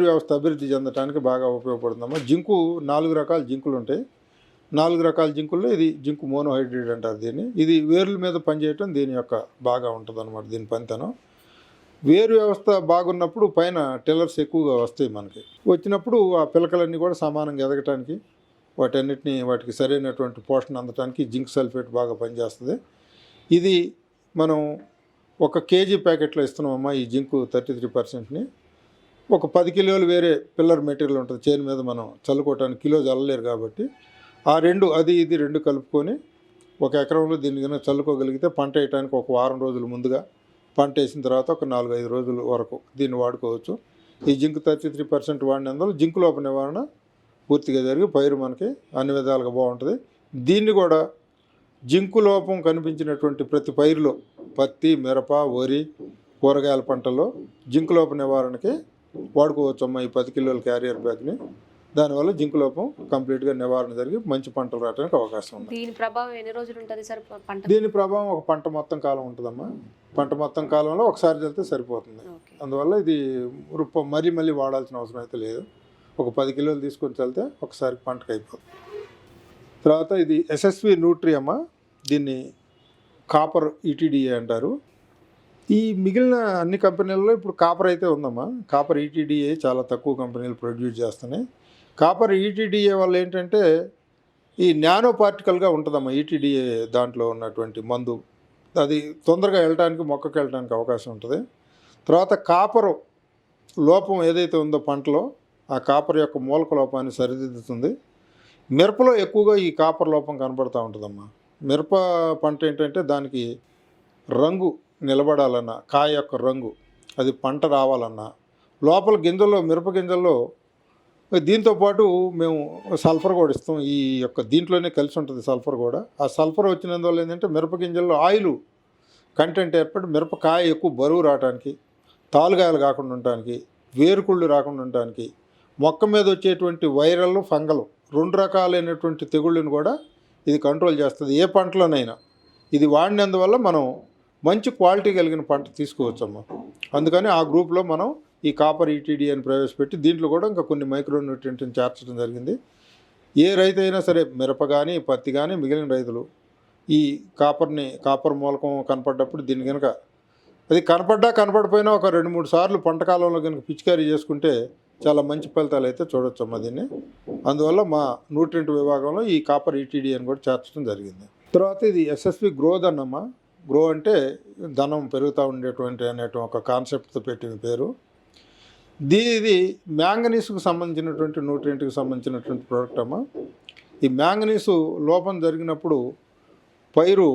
వ్యవస్థ అభివృద్ధి చెందడానికి బాగా ఉపయోగపడుతుందమ్మా. జింకు 4 రకాల జింకులు ఉంటాయి. 4 రకాల జింకుల్లో ఇది జింకు మోనోహైడ్రేట్ అంటారు దీన్ని. ఇది వేర్ల మీద పనిచేయటం దీని యొక్క బాగా ఉంటుంది అన్నమాట. దీని పనితనం వేరు వ్యవస్థ బాగున్నప్పుడు పైన టిల్లర్స్ ఎక్కువగా వస్తాయి మనకి. వచ్చినప్పుడు ఆ పిలకలన్నీ కూడా సమానంగా ఎదగటానికి వాటికి సరైనటువంటి పోషణ అందటానికి జింక్ సల్ఫేట్ బాగా పనిచేస్తుంది. ఇది మనం 1 kg ప్యాకెట్లో ఇస్తున్నామమ్మా ఈ జింకు 33%ని. ఒక 10 కిలోలు వేరే పిల్లర్ మెటీరియల్ ఉంటుంది చేను మీద, మనం చల్లుకోవటానికి కిలో చల్లలేరు కాబట్టి ఆ ఇది రెండు కలుపుకొని 1 ఎకరంలో దీన్ని కనుక చల్లుకోగలిగితే పంట వేయడానికి ఒక వారం రోజుల ముందుగా, పంట వేసిన తర్వాత ఒక 4-5 రోజుల వరకు దీన్ని వాడుకోవచ్చు. ఈ జింక్ 33% వాడినందువల్ల జింకు లోప నివారణ పూర్తిగా జరిగి పైరు మనకి అన్ని విధాలుగా బాగుంటుంది. దీన్ని కూడా జింకు లోపం కనిపించినటువంటి ప్రతి పైరులో పత్తి, మిరప, వరి, కూరగాయల పంటల్లో జింకు లోప నివారణకి వాడుకోవచ్చు అమ్మ ఈ 10 కిలోల క్యారియర్ బ్యాగ్ని. దానివల్ల జింకు లోపం కంప్లీట్గా నివారణ జరిగి మంచి పంటలు రావడానికి అవకాశం ఉంది. దీని ప్రభావం ఎన్ని రోజులు ఉంటుంది సార్ పంట? దీని ప్రభావం ఒక పంట మొత్తం కాలం ఉంటుందమ్మా. పంట మొత్తం కాలంలో ఒకసారి చల్లితే సరిపోతుంది. అందువల్ల ఇది మళ్ళీ వాడాల్సిన అవసరం అయితే లేదు. ఒక 10 కిలోలు తీసుకొని చల్లితే ఒకసారి పంటకు అయిపోతుంది. తర్వాత ఇది ఎస్ఎస్వి న్యూట్రీ అమ్మ. దీన్ని కాపర్ ఈటీడీఏ అంటారు. ఈ మిగిలిన అన్ని కంపెనీల్లో ఇప్పుడు కాపర్ అయితే ఉందమ్మా. కాపర్ ఈటీడీఏ చాలా తక్కువ కంపెనీలు ప్రొడ్యూస్ చేస్తున్నాయి. కాపర్ ఈటీడీఏ వల్ల ఏంటంటే ఈ నానో పార్టికల్గా ఉంటుందమ్మా ఈటీడీఏ దాంట్లో ఉన్నటువంటి మందు. అది తొందరగా మొక్కకి వెళ్ళటానికి అవకాశం ఉంటుంది. తర్వాత కాపర్ లోపం ఏదైతే ఉందో పంటలో ఆ కాపర్ యొక్క మూలక లోపాన్ని సరిదిద్దుతుంది. మిరపలో ఎక్కువగా ఈ కాపర్ లోపం కనబడుతూ ఉంటుందమ్మా. మిరప పంట ఏంటంటే దానికి రంగు నిలబడాలన్నా, కాయ యొక్క రంగు అది పంట రావాలన్నా లోపల మిరప గింజల్లో దీంతోపాటు మేము సల్ఫర్ కూడా ఇస్తాం. ఈ యొక్క దీంట్లోనే కలిసి ఉంటుంది సల్ఫర్ కూడా. ఆ సల్ఫర్ వచ్చినందువల్ల ఏంటంటే మిరప గింజల్లో ఆయిల్ కంటెంట్ ఏర్పడి మిరపకాయ ఎక్కువ బరువు రావడానికి, తాలుగాయలు కాకుండా ఉండటానికి, వేరుకుళ్ళు రాకుండా ఉండటానికి, మొక్క మీద వచ్చేటువంటి వైరల్, ఫంగల్ 2 రకాలైనటువంటి తెగుళ్ళని కూడా ఇది కంట్రోల్ చేస్తుంది ఏ పంటలోనైనా. ఇది వాడినందువల్ల మనం మంచి క్వాలిటీ కలిగిన పంట తీసుకోవచ్చమ్మా. అందుకని ఆ గ్రూప్లో మనం ఈ కాపర్ ఈటీడీ అని ప్రవేశపెట్టి దీంట్లో కూడా ఇంకా కొన్ని మైక్రో న్యూట్రియంట్ని చేర్చడం జరిగింది. ఏ రైతు అయినా సరే మిరప కానీ పత్తి కానీ మిగిలిన రైతులు ఈ కాపర్ మూలకం కనపడ్డప్పుడు దీన్ని కనుక అది కనపడపోయినా ఒక 2-3 సార్లు పంట కాలంలో కనుక పిచికారీ చేసుకుంటే చాలా మంచి ఫలితాలు అయితే చూడొచ్చమ్మా దీన్ని. అందువల్ల మా న్యూట్రియంట్ విభాగంలో ఈ కాపర్ ఈటీడీ అని కూడా చేర్చడం జరిగింది. తర్వాత ఇది ఎస్ఎస్వి గ్రోత్ అన్నమ్మా. గ్రో అంటే ధనం పెరుగుతూ ఉండేటువంటి అనేటువంటి ఒక కాన్సెప్ట్తో పెట్టిన పేరు. ఇది మ్యాంగనీస్కు సంబంధించినటువంటి న్యూట్రియంట్కి సంబంధించినటువంటి ప్రోడక్ట్ అమ్మా. ఈ మ్యాంగనీసు లోపం జరిగినప్పుడు పైరు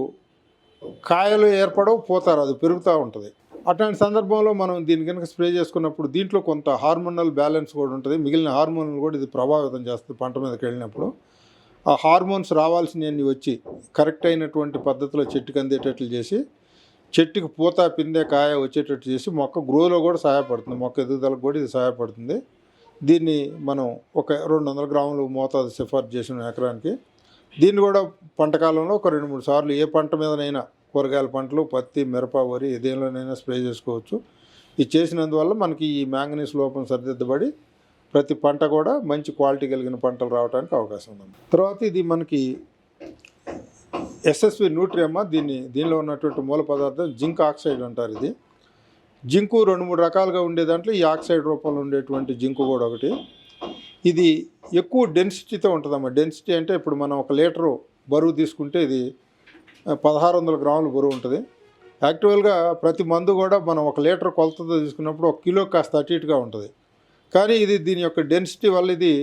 కాయలు ఏర్పడవు, పోతారు, అది పెరుగుతూ ఉంటుంది. అట్లాంటి సందర్భంలో మనం దీన్ని కనుక స్ప్రే చేసుకున్నప్పుడు దీంట్లో కొంత హార్మోనల్ బ్యాలెన్స్ కూడా ఉంటుంది. మిగిలిన హార్మోన్లు కూడా ఇది ప్రభావితం చేస్తుంది పంట మీదకి వెళ్ళినప్పుడు. ఆ హార్మోన్స్ రావాల్సినవన్నీ వచ్చి కరెక్ట్ అయినటువంటి పద్ధతిలో చెట్టుకు అందేటట్లు చేసి చెట్టుకి పూత, పిందె, కాయ వచ్చేటట్టు చేసి మొక్క గ్రోలో కూడా సహాయపడుతుంది. మొక్క ఎదుగుదలకు కూడా ఇది సహాయపడుతుంది. దీన్ని మనం ఒక 200 గ్రాములు మోతాదు సిఫార్సు చేసిన ఎకరానికి. దీన్ని కూడా పంట కాలంలో ఒక 2-3 సార్లు ఏ పంట మీదనైనా, కూరగాయల పంటలు, పత్తి, మిరప, వరి దేనిలోనైనా స్ప్రే చేసుకోవచ్చు. ఇది చేసినందువల్ల మనకి ఈ మ్యాంగనీస్ లోపం సరిదిద్దబడి ప్రతి పంట కూడా మంచి క్వాలిటీ కలిగిన పంటలు రావడానికి అవకాశం ఉంది. తర్వాత ఇది మనకి ఎస్ఎస్వి న్యూట్రీ అమ్మ. దీనిలో ఉన్నటువంటి మూల పదార్థం జింక్ ఆక్సైడ్ అంటారు. ఇది జింకు 2-3 రకాలుగా ఉండే దాంట్లో ఈ ఆక్సైడ్ రూపంలో ఉండేటువంటి జింకు కూడా ఒకటి. ఇది ఎక్కువ డెన్సిటీతో ఉంటుందమ్మా. డెన్సిటీ అంటే ఇప్పుడు మనం 1 లీటరు బరువు తీసుకుంటే ఇది 1600 గ్రాముల బరువు ఉంటుంది. యాక్చువల్గా ప్రతి మందు కూడా మనం 1 లీటర్ కొలతతో తీసుకున్నప్పుడు 1 కిలో కాస్త అటు ఇటుగా ఉంటుంది. కానీ ఇది దీని యొక్క డెన్సిటీ వల్ల ఇది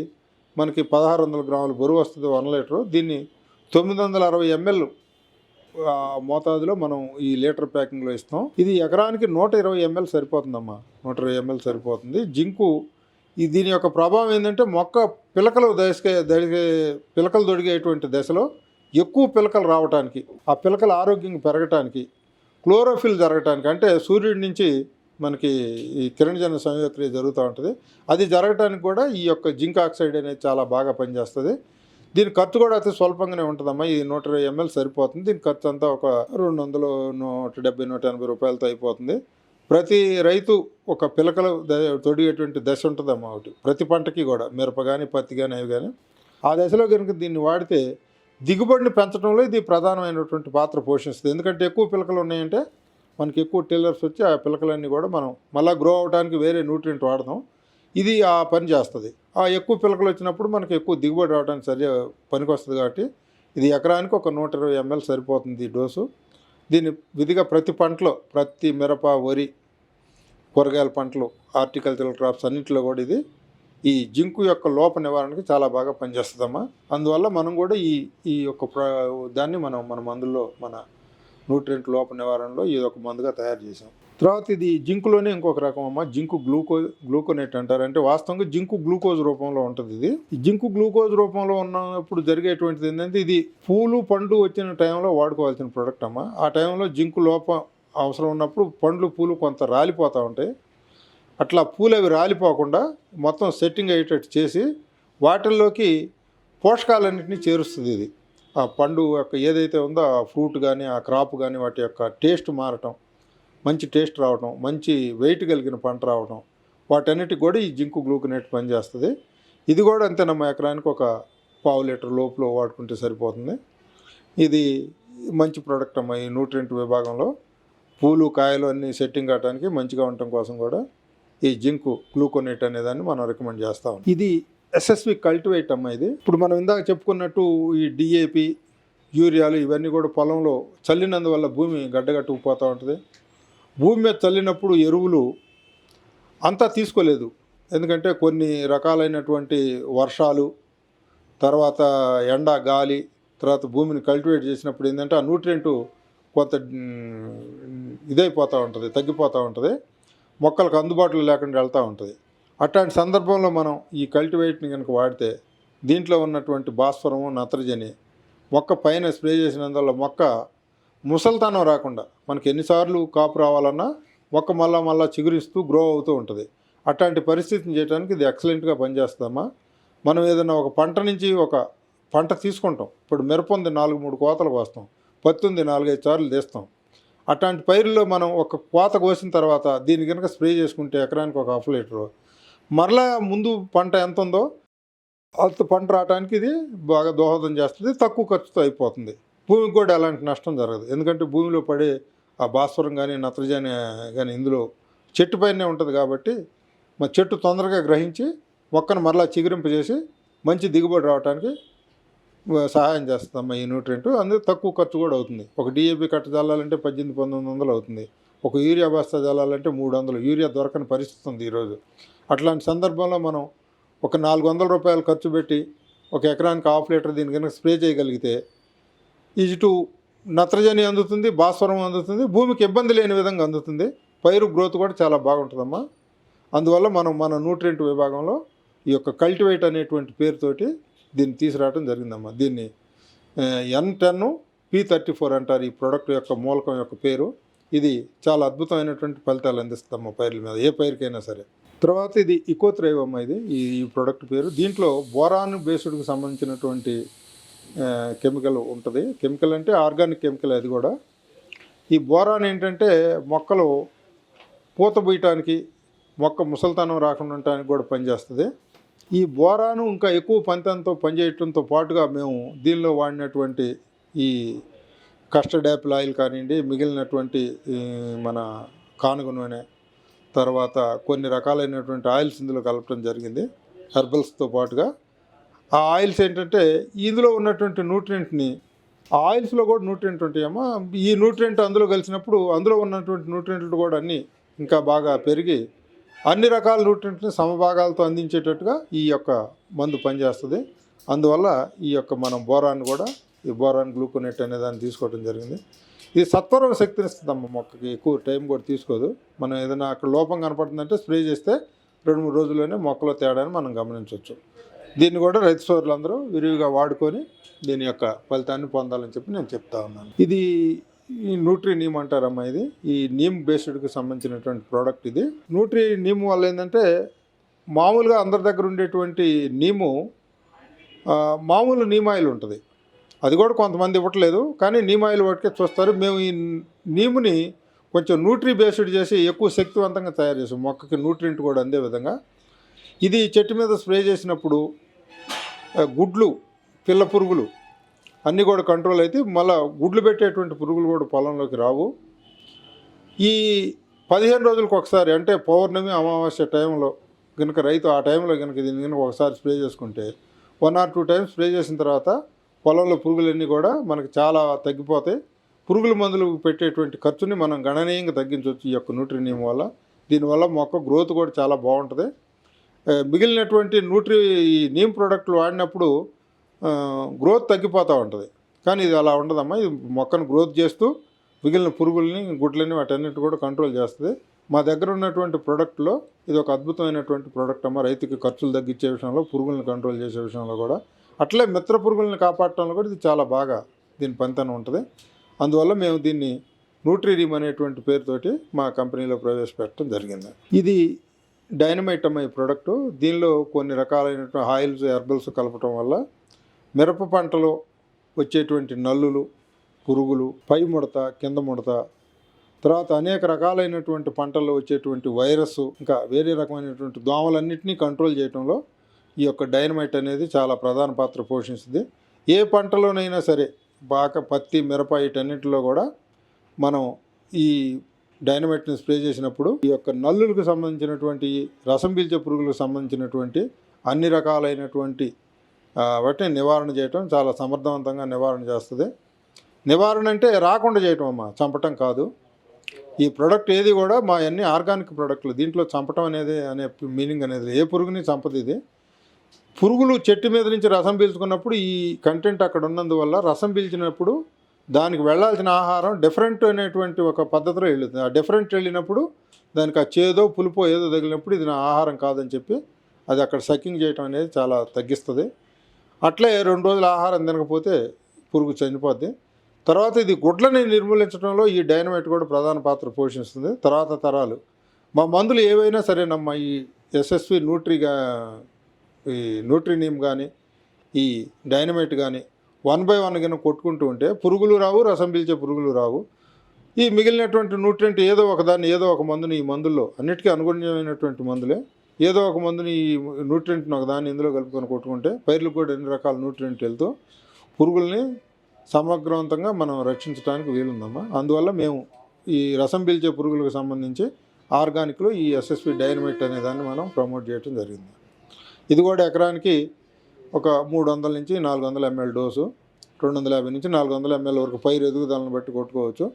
మనకి 1600 గ్రాముల బరువు వస్తుంది 1 లీటరు. దీన్ని 960 ml మోతాదులో మనం ఈ లీటర్ ప్యాకింగ్లో ఇస్తాం. ఇది ఎకరానికి 120 ml సరిపోతుందమ్మా. 120 ml సరిపోతుంది. జింకు దీని యొక్క ప్రభావం ఏంటంటే మొక్క పిలకలు పిలకలు దొడిగేటువంటి దశలో ఎక్కువ పిలకలు రావడానికి, ఆ పిలకల ఆరోగ్యంగా పెరగటానికి, క్లోరోఫిల్ జరగటానికి, అంటే సూర్యుడి నుంచి మనకి ఈ కిరణజన్య సంయోగక్రియ జరుగుతూ ఉంటుంది. అది జరగటానికి కూడా ఈ యొక్క జింక్ ఆక్సైడ్ అనేది చాలా బాగా పనిచేస్తుంది. దీని ఖర్చు కూడా అతి స్వల్పంగానే ఉంటుందమ్మా. ఇది 120 ml సరిపోతుంది. దీని ఖర్చు అంతా ఒక 200, 170, 180 రూపాయలతో అయిపోతుంది. ప్రతి రైతు ఒక పిలకలు తొడిగేటువంటి దశ ఉంటుందమ్మా ఒకటి, ప్రతి పంటకి కూడా, మిరప కానీ పత్తి కానీ అవి కానీ. ఆ దశలో కనుక దీన్ని వాడితే దిగుబడిని పెంచడంలో ఇది ప్రధానమైనటువంటి పాత్ర పోషిస్తుంది. ఎందుకంటే ఎక్కువ పిలకలు ఉన్నాయంటే మనకి ఎక్కువ టిల్లర్స్ వచ్చి ఆ పిలకలన్నీ కూడా మనం మళ్ళీ గ్రో అవడానికి వేరే న్యూట్రియంట్ వాడతాం. ఇది ఆ పని చేస్తుంది. ఆ ఎక్కువ పిలకలు వచ్చినప్పుడు మనకి ఎక్కువ దిగుబడి రావడానికి పనికి వస్తుంది. కాబట్టి ఇది ఎకరానికి ఒక 120 ml సరిపోతుంది ఈ డోసు. దీన్ని విధిగా ప్రతి పంటలో, ప్రతి మిరప, వరి, కూరగాయల పంటలు, హార్టికల్చరల్ క్రాప్స్ అన్నింటిలో కూడా ఇది ఈ జింకు యొక్క లోప నివారణకి చాలా బాగా పనిచేస్తుందమ్మా. అందువల్ల మనం కూడా ఈ యొక్క దాన్ని మన మందుల్లో, మన న్యూట్రియంట్ లోప నివారణలో ఇది ఒక మందుగా తయారు చేసాం. తర్వాత ఇది జింకులోనే ఇంకొక రకం అమ్మ, జింకు గ్లూకోనేట్ అంటారు. అంటే వాస్తవంగా జింకు గ్లూకోజ్ రూపంలో ఉంటుంది. ఇది జింకు గ్లూకోజ్ రూపంలో ఉన్నప్పుడు జరిగేటువంటిది ఏంటంటే, ఇది పూలు పండు వచ్చిన టైంలో వాడుకోవాల్సిన ప్రోడక్ట్ అమ్మ. ఆ టైంలో జింకు లోపం అవసరం ఉన్నప్పుడు పండ్లు పూలు కొంత రాలిపోతూ ఉంటాయి. అట్లా పూలు అవి రాలిపోకుండా మొత్తం సెట్టింగ్ అయ్యేటట్టు చేసి వాటిల్లోకి పోషకాలన్నింటినీ చేరుస్తుంది. ఇది ఆ పండు యొక్క ఏదైతే ఉందో ఆ ఫ్రూట్ కానీ, ఆ క్రాప్ కానీ, వాటి యొక్క టేస్ట్ మారటం, మంచి టేస్ట్ రావటం, మంచి వెయిట్ కలిగిన పంట రావటం, వాటన్నిటికి కూడా ఈ జింకు గ్లూకోనేట్ పనిచేస్తుంది. ఇది కూడా అంతేనమ్మా, ఎకరానికి ఒక 1/2 లీటర్ లోపల వాడుకుంటే సరిపోతుంది. ఇది మంచి ప్రోడక్ట్ అమ్మా. ఈ న్యూట్రియంట్ విభాగంలో పూలు కాయలు అన్నీ సెట్టింగ్ కావడానికి మంచిగా ఉండటం కోసం కూడా ఈ జింకు గ్లూకోనేట్ అనేదాన్ని మనం రికమెండ్ చేస్తాం. ఇది ఎస్ఎస్వి కల్టివేట్ అమ్మా. ఇది ఇప్పుడు మనం ఇందాక చెప్పుకున్నట్టు ఈ డిఏపి, యూరియాలు ఇవన్నీ కూడా పొలంలో చల్లినందువల్ల భూమి గడ్డగట్టుకుపోతూ ఉంటుంది. భూమి మీద చల్లినప్పుడు ఎరువులు అంతా తీసుకోలేదు. ఎందుకంటే కొన్ని రకాలైనటువంటి వర్షాలు, తర్వాత ఎండ, గాలి, తర్వాత భూమిని కల్టివేట్ చేసినప్పుడు ఏంటంటే ఆ న్యూట్రియంట్ కొంత ఇదైపోతూ ఉంటుంది, తగ్గిపోతూ ఉంటుంది, మొక్కలకు అందుబాటులో లేకుండా వెళ్తూ ఉంటుంది. అట్లాంటి సందర్భంలో మనం ఈ కల్టివేట్ని కనుక వాడితే దీంట్లో ఉన్నటువంటి భాస్వరము, నత్రజని మొక్క పైన స్ప్రే చేసినందువల్ల మొక్క ముసల్తనం రాకుండా మనకి ఎన్నిసార్లు కాపు రావాలన్నా మొక్క మళ్ళా చిగురిస్తూ గ్రో అవుతూ ఉంటుంది. అట్లాంటి పరిస్థితిని చేయడానికి ఇది ఎక్సలెంట్గా పనిచేస్తుందమ్మా. మనం ఏదైనా ఒక పంట నుంచి ఒక పంట తీసుకుంటాం. ఇప్పుడు మిరప ఉంది, 4-3 కోతలు కోస్తాం. పత్తి ఉంది, 4-5 సార్లు తీస్తాం. అట్లాంటి పైరుల్లో మనం ఒక కోత కోసిన తర్వాత దీన్ని కనుక స్ప్రే చేసుకుంటే ఎకరానికి ఒక 1/2 లీటరు, మరలా ముందు పంట ఎంత ఉందో అంత పంట రావడానికి ఇది బాగా దోహదం చేస్తుంది. తక్కువ ఖర్చుతో అయిపోతుంది. భూమికి కూడా ఎలాంటి నష్టం జరగదు. ఎందుకంటే భూమిలో పడే ఆ భాస్వరం కానీ, నత్రజని కానీ ఇందులో చెట్టు పైనే ఉంటుంది. కాబట్టి మా చెట్టు తొందరగా గ్రహించి మొక్కను మరలా చిగురింపజేసి మంచి దిగుబడి రావడానికి సహాయం చేస్తుందమ్మా ఈ న్యూట్రియంట్. అందుకే తక్కువ ఖర్చు కూడా అవుతుంది. ఒక డిఏపి కట్ట చల్లాలంటే 1800-1900 అవుతుంది. ఒక యూరియా బస్తా చల్లాలంటే 300. యూరియా దొరకని పరిస్థితి ఉంది ఈరోజు. అట్లాంటి సందర్భంలో మనం ఒక 400 రూపాయలు ఖర్చు పెట్టి ఒక ఎకరానికి 1/2 లీటర్ దీని కనుక స్ప్రే చేయగలిగితే ఇటు నత్రజని అందుతుంది, భాస్వరం అందుతుంది, భూమికి ఇబ్బంది లేని విధంగా అందుతుంది. పైరు గ్రోత్ కూడా చాలా బాగుంటుందమ్మా. అందువల్ల మన న్యూట్రియంట్ విభాగంలో ఈ యొక్క కల్టివేట్ అనేటువంటి పేరుతోటి దీన్ని తీసుకురావడం జరిగిందమ్మా. దీన్ని N10 P34 అంటారు ఈ ప్రోడక్ట్ యొక్క మూలకం యొక్క పేరు. ఇది చాలా అద్భుతమైనటువంటి ఫలితాలు అందిస్తుందమ్మా పైర్ల మీద, ఏ పైరుకైనా సరే. తర్వాత ఇది ఇకోత్రైవ్ అమ్మా. ఇది ఈ ప్రోడక్ట్ పేరు. దీంట్లో బోరాన్ బేస్డ్కి సంబంధించినటువంటి కెమికల్ ఉంటుంది. కెమికల్ అంటే ఆర్గానిక్ కెమికల్. అది కూడా ఈ బోరాన్ ఏంటంటే మొక్కలు పూత పూయటానికి, మొక్క ముసల్తనం రాకుండా ఉండటానికి కూడా పనిచేస్తుంది. ఈ బోరాను ఇంకా ఎక్కువ పంతంతో పనిచేయటంతో పాటుగా మేము దీనిలో వాడినటువంటి ఈ కస్టర్డ్ యాపిల్ ఆయిల్ కానివ్వండి, మిగిలినటువంటి మన కానుగ నూనె, తర్వాత కొన్ని రకాలైనటువంటి ఆయిల్స్ ఇందులో కలపడం జరిగింది హెర్బల్స్తో పాటుగా. ఆ ఆయిల్స్ ఏంటంటే ఇందులో ఉన్నటువంటి న్యూట్రియంట్ని, ఆ ఆయిల్స్లో కూడా న్యూట్రియంట్ ఉంటాయమ్మా. ఈ న్యూట్రియంట్ అందులో కలిసినప్పుడు అందులో ఉన్నటువంటి న్యూట్రియంట్లు కూడా అన్నీ ఇంకా బాగా పెరిగి అన్ని రకాల న్యూట్రియంట్ని సమభాగాలతో అందించేటట్టుగా ఈ యొక్క మందు పనిచేస్తుంది. అందువల్ల ఈ యొక్క మనం బోరాన్ కూడా, ఈ బోరాన్ గ్లూకోనేట్ అనే దాన్ని తీసుకోవడం జరిగింది. ఇది సత్వరం శక్తినిస్తుందమ్మ మొక్కకి, ఎక్కువ టైం కూడా తీసుకోదు. మనం ఏదైనా అక్కడ లోపం కనపడుతుందంటే స్ప్రే చేస్తే 2-3 రోజుల్లోనే మొక్కలో తేడాన్ని మనం గమనించవచ్చు. దీన్ని కూడా రైతు సోదరులందరూ విరివిగా వాడుకొని దీని యొక్క ఫలితాన్ని పొందాలని చెప్పి నేను చెప్తా ఉన్నాను. ఇది ఈ న్యూట్రీ నీమ్ అంటారమ్మా. ఇది ఈ నీమ్ బేస్డ్కి సంబంధించినటువంటి ప్రోడక్ట్. ఇది న్యూట్రీ నీమ్ వల్ల ఏంటంటే మామూలుగా అందరి దగ్గర ఉండేటువంటి నీము మామూలు నీమ్ ఆయిల్ ఉంటుంది, అది కూడా కొంతమంది ఇవ్వట్లేదు, కానీ నీమ్ ఆయిల్ వాటికే చూస్తారు. మేము ఈ నీముని కొంచెం న్యూట్రీ బేస్డ్ చేసి ఎక్కువ శక్తివంతంగా తయారు చేసాం, మొక్కకి న్యూట్రియంట్ కూడా అందే విధంగా. ఇది చెట్టు మీద స్ప్రే చేసినప్పుడు గుడ్లు, పిల్ల పురుగులు అన్నీ కూడా కంట్రోల్ అయితే మళ్ళీ గుడ్లు పెట్టేటువంటి పురుగులు కూడా పొలంలోకి రావు. ఈ 15 రోజులకు ఒకసారి అంటే పౌర్ణమి, అమావాస్య టైంలో కనుక రైతు ఆ టైంలో కనుక దీన్ని కనుక ఒకసారి స్ప్రే చేసుకుంటే 1 or 2 times స్ప్రే చేసిన తర్వాత పొలంలో పురుగులన్నీ కూడా మనకు చాలా తగ్గిపోతాయి. పురుగుల మందులు పెట్టేటువంటి ఖర్చుని మనం గణనీయంగా తగ్గించవచ్చు ఈ యొక్క న్యూట్రీ నీమ్ వల్ల. దీనివల్ల మొక్క గ్రోత్ కూడా చాలా బాగుంటుంది. మిగిలినటువంటి ఈ నీమ్ ప్రోడక్ట్లు వాడినప్పుడు గ్రోత్ తగ్గిపోతూ ఉంటుంది, కానీ ఇది అలా ఉండదమ్మా. ఇది మొక్కను గ్రోత్ చేస్తూ మిగిలిన పురుగుల్ని, గుడ్లని వాటన్నిటి కూడా కంట్రోల్ చేస్తుంది. మా దగ్గర ఉన్నటువంటి ప్రోడక్ట్లో ఇది ఒక అద్భుతమైనటువంటి ప్రోడక్ట్ అమ్మ. రైతుకి ఖర్చులు తగ్గించే విషయంలో, పురుగులను కంట్రోల్ చేసే విషయంలో కూడా, అట్లే మిత్ర పురుగులను కాపాడటంలో కూడా ఇది చాలా బాగా దీని పనితనం ఉంటుంది. అందువల్ల మేము దీన్ని న్యూట్రీ నీమ్ అనేటువంటి పేరుతోటి మా కంపెనీలో ప్రవేశపెట్టడం జరిగింది. ఇది డైనమైట్ అమ్మ ఈ ప్రోడక్టు. దీనిలో కొన్ని రకాలైనటువంటి ఆయిల్స్, హెర్బల్స్ కలపటం వల్ల మిరప పంటలో వచ్చేటువంటి నల్లులు, పురుగులు, పై ముడత, కింద ముడత, తర్వాత అనేక రకాలైనటువంటి పంటల్లో వచ్చేటువంటి వైరస్, ఇంకా వేరే రకమైనటువంటి దోమలన్నింటినీ కంట్రోల్ చేయడంలో ఈ యొక్క డైనమైట్ అనేది చాలా ప్రధాన పాత్ర పోషిస్తుంది. ఏ పంటలోనైనా సరే, బాగా పత్తి, మిరప వీటన్నిటిలో కూడా మనం ఈ డైనమైట్ని స్ప్రే చేసినప్పుడు ఈ యొక్క నల్లులకు సంబంధించినటువంటి, రసం పీల్చే పురుగులకు సంబంధించినటువంటి అన్ని రకాలైనటువంటి వాటిని నివారణ చేయటం చాలా సమర్థవంతంగా నివారణ చేస్తుంది. నివారణ అంటే రాకుండా చేయటం అమ్మా, చంపటం కాదు. ఈ ప్రోడక్ట్ ఏది కూడా మా అన్ని ఆర్గానిక్ ప్రోడక్ట్లు, దీంట్లో చంపటం అనేది అనే మీనింగ్ అనేది ఏ పురుగుని చంపదు. ఇది పురుగులు చెట్టు మీద నుంచి రసం పీల్చుకున్నప్పుడు ఈ కంటెంట్ అక్కడ ఉన్నందువల్ల రసం పీల్చినప్పుడు దానికి వెళ్ళాల్సిన ఆహారం డిఫరెంట్ అనేటువంటి ఒక పద్ధతిలో వెళ్తుంది. ఆ డిఫరెంట్ వెళ్ళినప్పుడు దానికి ఆ చేదో పులుపో ఏదో తగిలినప్పుడు ఇది నా ఆహారం కాదని చెప్పి అది అక్కడ సకింగ్ చేయటం అనేది చాలా తగ్గిస్తుంది. అట్లే 2 రోజులు ఆహారం తినకపోతే పురుగు చనిపోద్ది. తర్వాత ఇది గుడ్లని నిర్మూలించడంలో ఈ డైనమైట్ కూడా ప్రధాన పాత్ర పోషిస్తుంది. తర్వాత తరాలు మా మందులు ఏవైనా సరేనమ్మా, ఈ ఎస్ఎస్వి ఈ న్యూట్రీ నీమ్ కానీ, ఈ డైనమైట్ కానీ 1 by 1 కింద కొట్టుకుంటూ ఉంటే పురుగులు రావు, రసం పీల్చే పురుగులు రావు. ఈ మిగిలినటువంటి న్యూట్రియంట్ ఏదో ఒకదాన్ని, ఏదో ఒక మందుని, ఈ మందుల్లో అన్నిటికీ అనుగుణ్యమైనటువంటి మందులే, ఏదో ఒక మందుని, ఈ న్యూట్రియంట్ని ఒకదాన్ని ఇందులో కలుపుకొని కొట్టుకుంటే పైర్లకు కూడా ఎన్ని రకాల న్యూట్రియంట్ వెళ్తూ పురుగుల్ని సమగ్రవంతంగా మనం రక్షించడానికి వీలుందమ్మా. అందువల్ల మేము ఈ రసం పీల్చే పురుగులకు సంబంధించి ఆర్గానిక్లో ఈ ఎస్ఎస్వి డైనమైట్ అనే దాన్ని మనం ప్రమోట్ చేయడం జరిగింది. ఇది కూడా ఎకరానికి ఒక 300 నుంచి 400 ml డోసు, 250 నుంచి 400 ml వరకు పైరు ఎదుగుదలను బట్టి కొట్టుకోవచ్చు.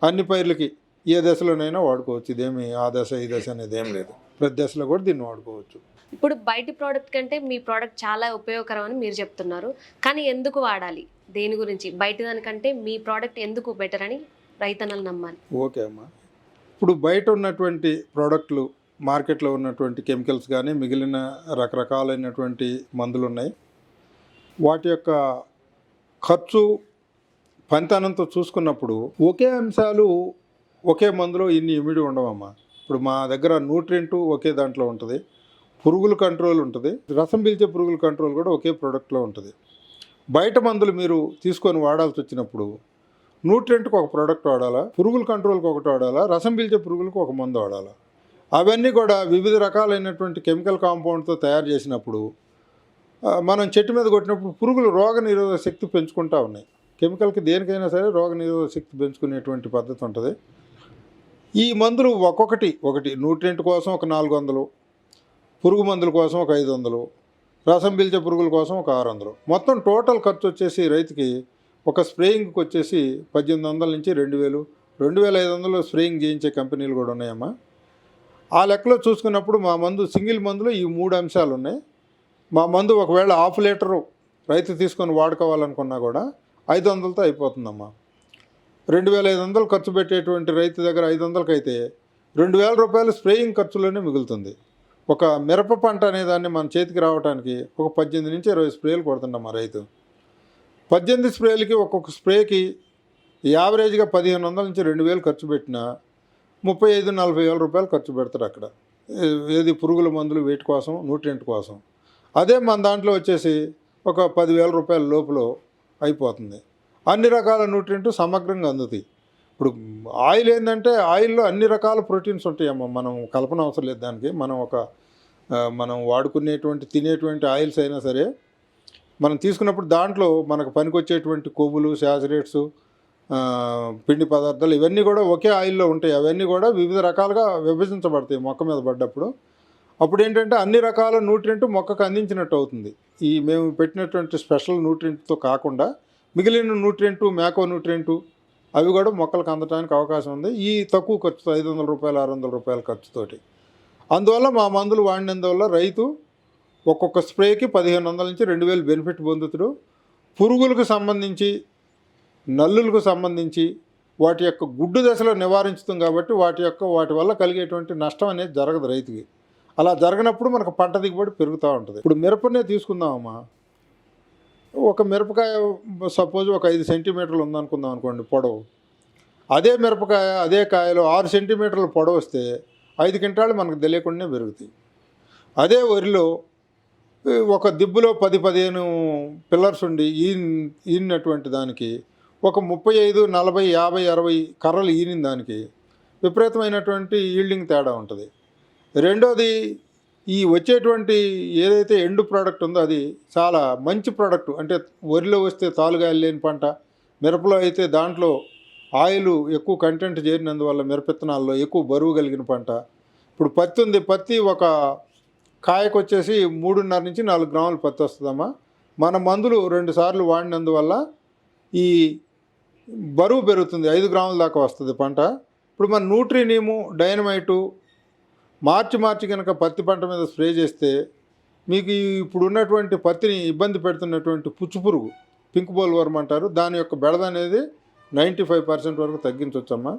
అన్ని పైర్లకి ఏ దశలోనైనా వాడుకోవచ్చు. ఇదేమి ఆ దశ ఈ దశ అనేది ఏం లేదు, ప్రతి దశలో కూడా దీన్ని వాడుకోవచ్చు. ఇప్పుడు బయటి ప్రోడక్ట్ కంటే మీ ప్రోడక్ట్ చాలా ఉపయోగకరం అని మీరు చెప్తున్నారు, కానీ ఎందుకు వాడాలి, దేని గురించి, బయట దానికంటే మీ ప్రోడక్ట్ ఎందుకు బెటర్ అని రైతన్నలు నమ్మాలి? ఓకే అమ్మా, ఇప్పుడు బయట ఉన్నటువంటి ప్రోడక్ట్లు, మార్కెట్లో ఉన్నటువంటి కెమికల్స్ కానీ మిగిలిన రకరకాలైనటువంటి మందులు ఉన్నాయి. వాటి యొక్క ఖర్చు, పనితనంతో చూసుకున్నప్పుడు ఒకే అంశాలు ఒకే మందులో ఇన్ని ఇమిడి ఉండవమ్మా. ఇప్పుడు మా దగ్గర న్యూట్రియంట్ ఒకే దాంట్లో ఉంటుంది, పురుగుల కంట్రోల్ ఉంటుంది, రసం పీల్చే పురుగుల కంట్రోల్ కూడా ఒకే ప్రోడక్ట్లో ఉంటుంది. బయట మందులు మీరు తీసుకొని వాడాల్సి వచ్చినప్పుడు న్యూట్రియంట్కి ఒక ప్రోడక్ట్ వాడాలా, పురుగుల కంట్రోల్కి ఒకటి వాడాలా, రసం పీల్చే పురుగులకు ఒక మందు వాడాలా. అవన్నీ కూడా వివిధ రకాలైనటువంటి కెమికల్ కాంపౌండ్తో తయారు చేసినప్పుడు మనం చెట్టు మీద కొట్టినప్పుడు పురుగులు రోగ నిరోధక శక్తి పెంచుకుంటూ ఉన్నాయి. కెమికల్కి దేనికైనా సరే రోగ నిరోధక శక్తి పెంచుకునేటువంటి పద్ధతి ఉంటుంది. ఈ మందులు ఒకటి న్యూట్రియంట్ కోసం ఒక 400, పురుగు మందుల కోసం ఒక 500, రసం పీల్చే పురుగుల కోసం ఒక 600. మొత్తం టోటల్ ఖర్చు వచ్చేసి రైతుకి ఒక స్ప్రేయింగ్కి వచ్చేసి 1800 నుంచి 2000, 2500 స్ప్రేయింగ్ చేయించే కంపెనీలు కూడా ఉన్నాయమ్మా. ఆ లెక్కలో చూసుకున్నప్పుడు మా మందు సింగిల్ మందులో ఈ 3 అంశాలు ఉన్నాయి. మా మందు ఒకవేళ 1/2 లీటరు రైతు తీసుకొని వాడుకోవాలనుకున్నా కూడా 500తో అయిపోతుందమ్మా. 2500 ఖర్చు పెట్టేటువంటి రైతు దగ్గర 500కి అయితే 2000 రూపాయలు స్ప్రేయింగ్ ఖర్చులోనే మిగులుతుంది. ఒక మిరప పంట అనేదాన్ని మన చేతికి రావడానికి ఒక 18 నుంచి 20 స్ప్రేలు కొడుతుండమ్మా రైతు. 18 స్ప్రేలకి ఒక్కొక్క స్ప్రేకి యావరేజ్గా 1500 నుంచి 2000 ఖర్చు పెట్టినా 35-40 వేల రూపాయలు ఖర్చు పెడతారు అక్కడ. ఏది పురుగుల మందులు వీటి కోసం, న్యూట్రియంట్ కోసం. అదే మన దాంట్లో వచ్చేసి ఒక 10,000 రూపాయల లోపల అయిపోతుంది. అన్ని రకాల న్యూట్రియంట్ సమగ్రంగా అందుతాయి. ఇప్పుడు ఆయిల్ ఏంటంటే ఆయిల్లో అన్ని రకాల ప్రోటీన్స్ ఉంటాయమ్మా. మనం కల్పన అవసరం లేదు దానికి. మనం వాడుకునేటువంటి తినేటువంటి ఆయిల్స్ అయినా సరే మనం తీసుకున్నప్పుడు దాంట్లో మనకు పనికొచ్చేటువంటి కొవ్వులు, శాచురేట్స్, పిండి పదార్థాలు ఇవన్నీ కూడా ఒకే ఆయిల్లో ఉంటాయి. అవన్నీ కూడా వివిధ రకాలుగా విభజించబడతాయి మొక్క మీద పడ్డప్పుడు. అప్పుడు ఏంటంటే అన్ని రకాల న్యూట్రియంట్ మొక్కకు అందించినట్టు అవుతుంది. ఈ మేము పెట్టినటువంటి స్పెషల్ న్యూట్రియంట్తో కాకుండా మిగిలిన న్యూట్రియంటు, మ్యాకో న్యూట్రియంటు అవి కూడా మొక్కలకు అందడానికి అవకాశం ఉంది ఈ తక్కువ ఖర్చుతో 500 రూపాయలు, 600 రూపాయల ఖర్చుతోటి. అందువల్ల మా మందులు వాడినందువల్ల రైతు ఒక్కొక్క స్ప్రేకి 1500 నుంచి 2000 బెనిఫిట్ పొందుతాడు. పురుగులకు సంబంధించి, నల్లులకు సంబంధించి వాటి యొక్క గుడ్డు దశలో నివారించుతాం కాబట్టి వాటి వల్ల కలిగేటువంటి నష్టం అనేది జరగదు రైతుకి. అలా జరగనప్పుడు మనకు పంట దిగుబడి పెరుగుతూ ఉంటుంది. ఇప్పుడు మిరపనే తీసుకుందామమ్మా. ఒక మిరపకాయ సపోజ్ ఒక 5 సెంటీమీటర్లు ఉందనుకుందాం అనుకోండి పొడవు. అదే మిరపకాయ అదే కాయలో 6 సెంటీమీటర్ల పొడవు వస్తే 5 క్వింటాలు మనకు తెలియకుండానే పెరుగుతాయి. అదే వరిలో ఒక దిబ్బులో 10-15 పిల్లర్స్ ఉండి ఈనినటువంటి దానికి ఒక 35, 40, 50, 60 కర్రలు ఈనిన దానికి విపరీతమైనటువంటి ఈల్డింగ్ తేడా ఉంటుంది. రెండోది ఈ వచ్చేటువంటి ఏదైతే ఎండు ప్రోడక్ట్ ఉందో అది చాలా మంచి ప్రోడక్ట్. అంటే వరిలో వస్తే తాలుగాయలు లేని పంట, మిరపలో అయితే దాంట్లో ఆయిల్ ఎక్కువ కంటెంట్ చేరినందువల్ల మిరపెత్తనాల్లో ఎక్కువ బరువు కలిగిన పంట. ఇప్పుడు పత్తి ఉంది, పత్తి ఒక కాయకు వచ్చేసి 3.5 నుంచి 4 గ్రాముల పత్తి వస్తుందమ్మా. మన మందులు 2 సార్లు వాడినందువల్ల ఈ బరువు పెరుగుతుంది, 5 గ్రాముల దాకా వస్తుంది పంట. ఇప్పుడు మన న్యూట్రీనియము, డైనమైటు మార్చి కనుక పత్తి పంట మీద స్ప్రే చేస్తే మీకు ఇప్పుడు ఉన్నటువంటి పత్తిని ఇబ్బంది పెడుతున్నటువంటి పుచ్చు పురుగు, పింక్ బోల్ వర్మ్ అంటారు, దాని యొక్క బెడద అనేది 95% వరకు తగ్గించవచ్చమ్మా.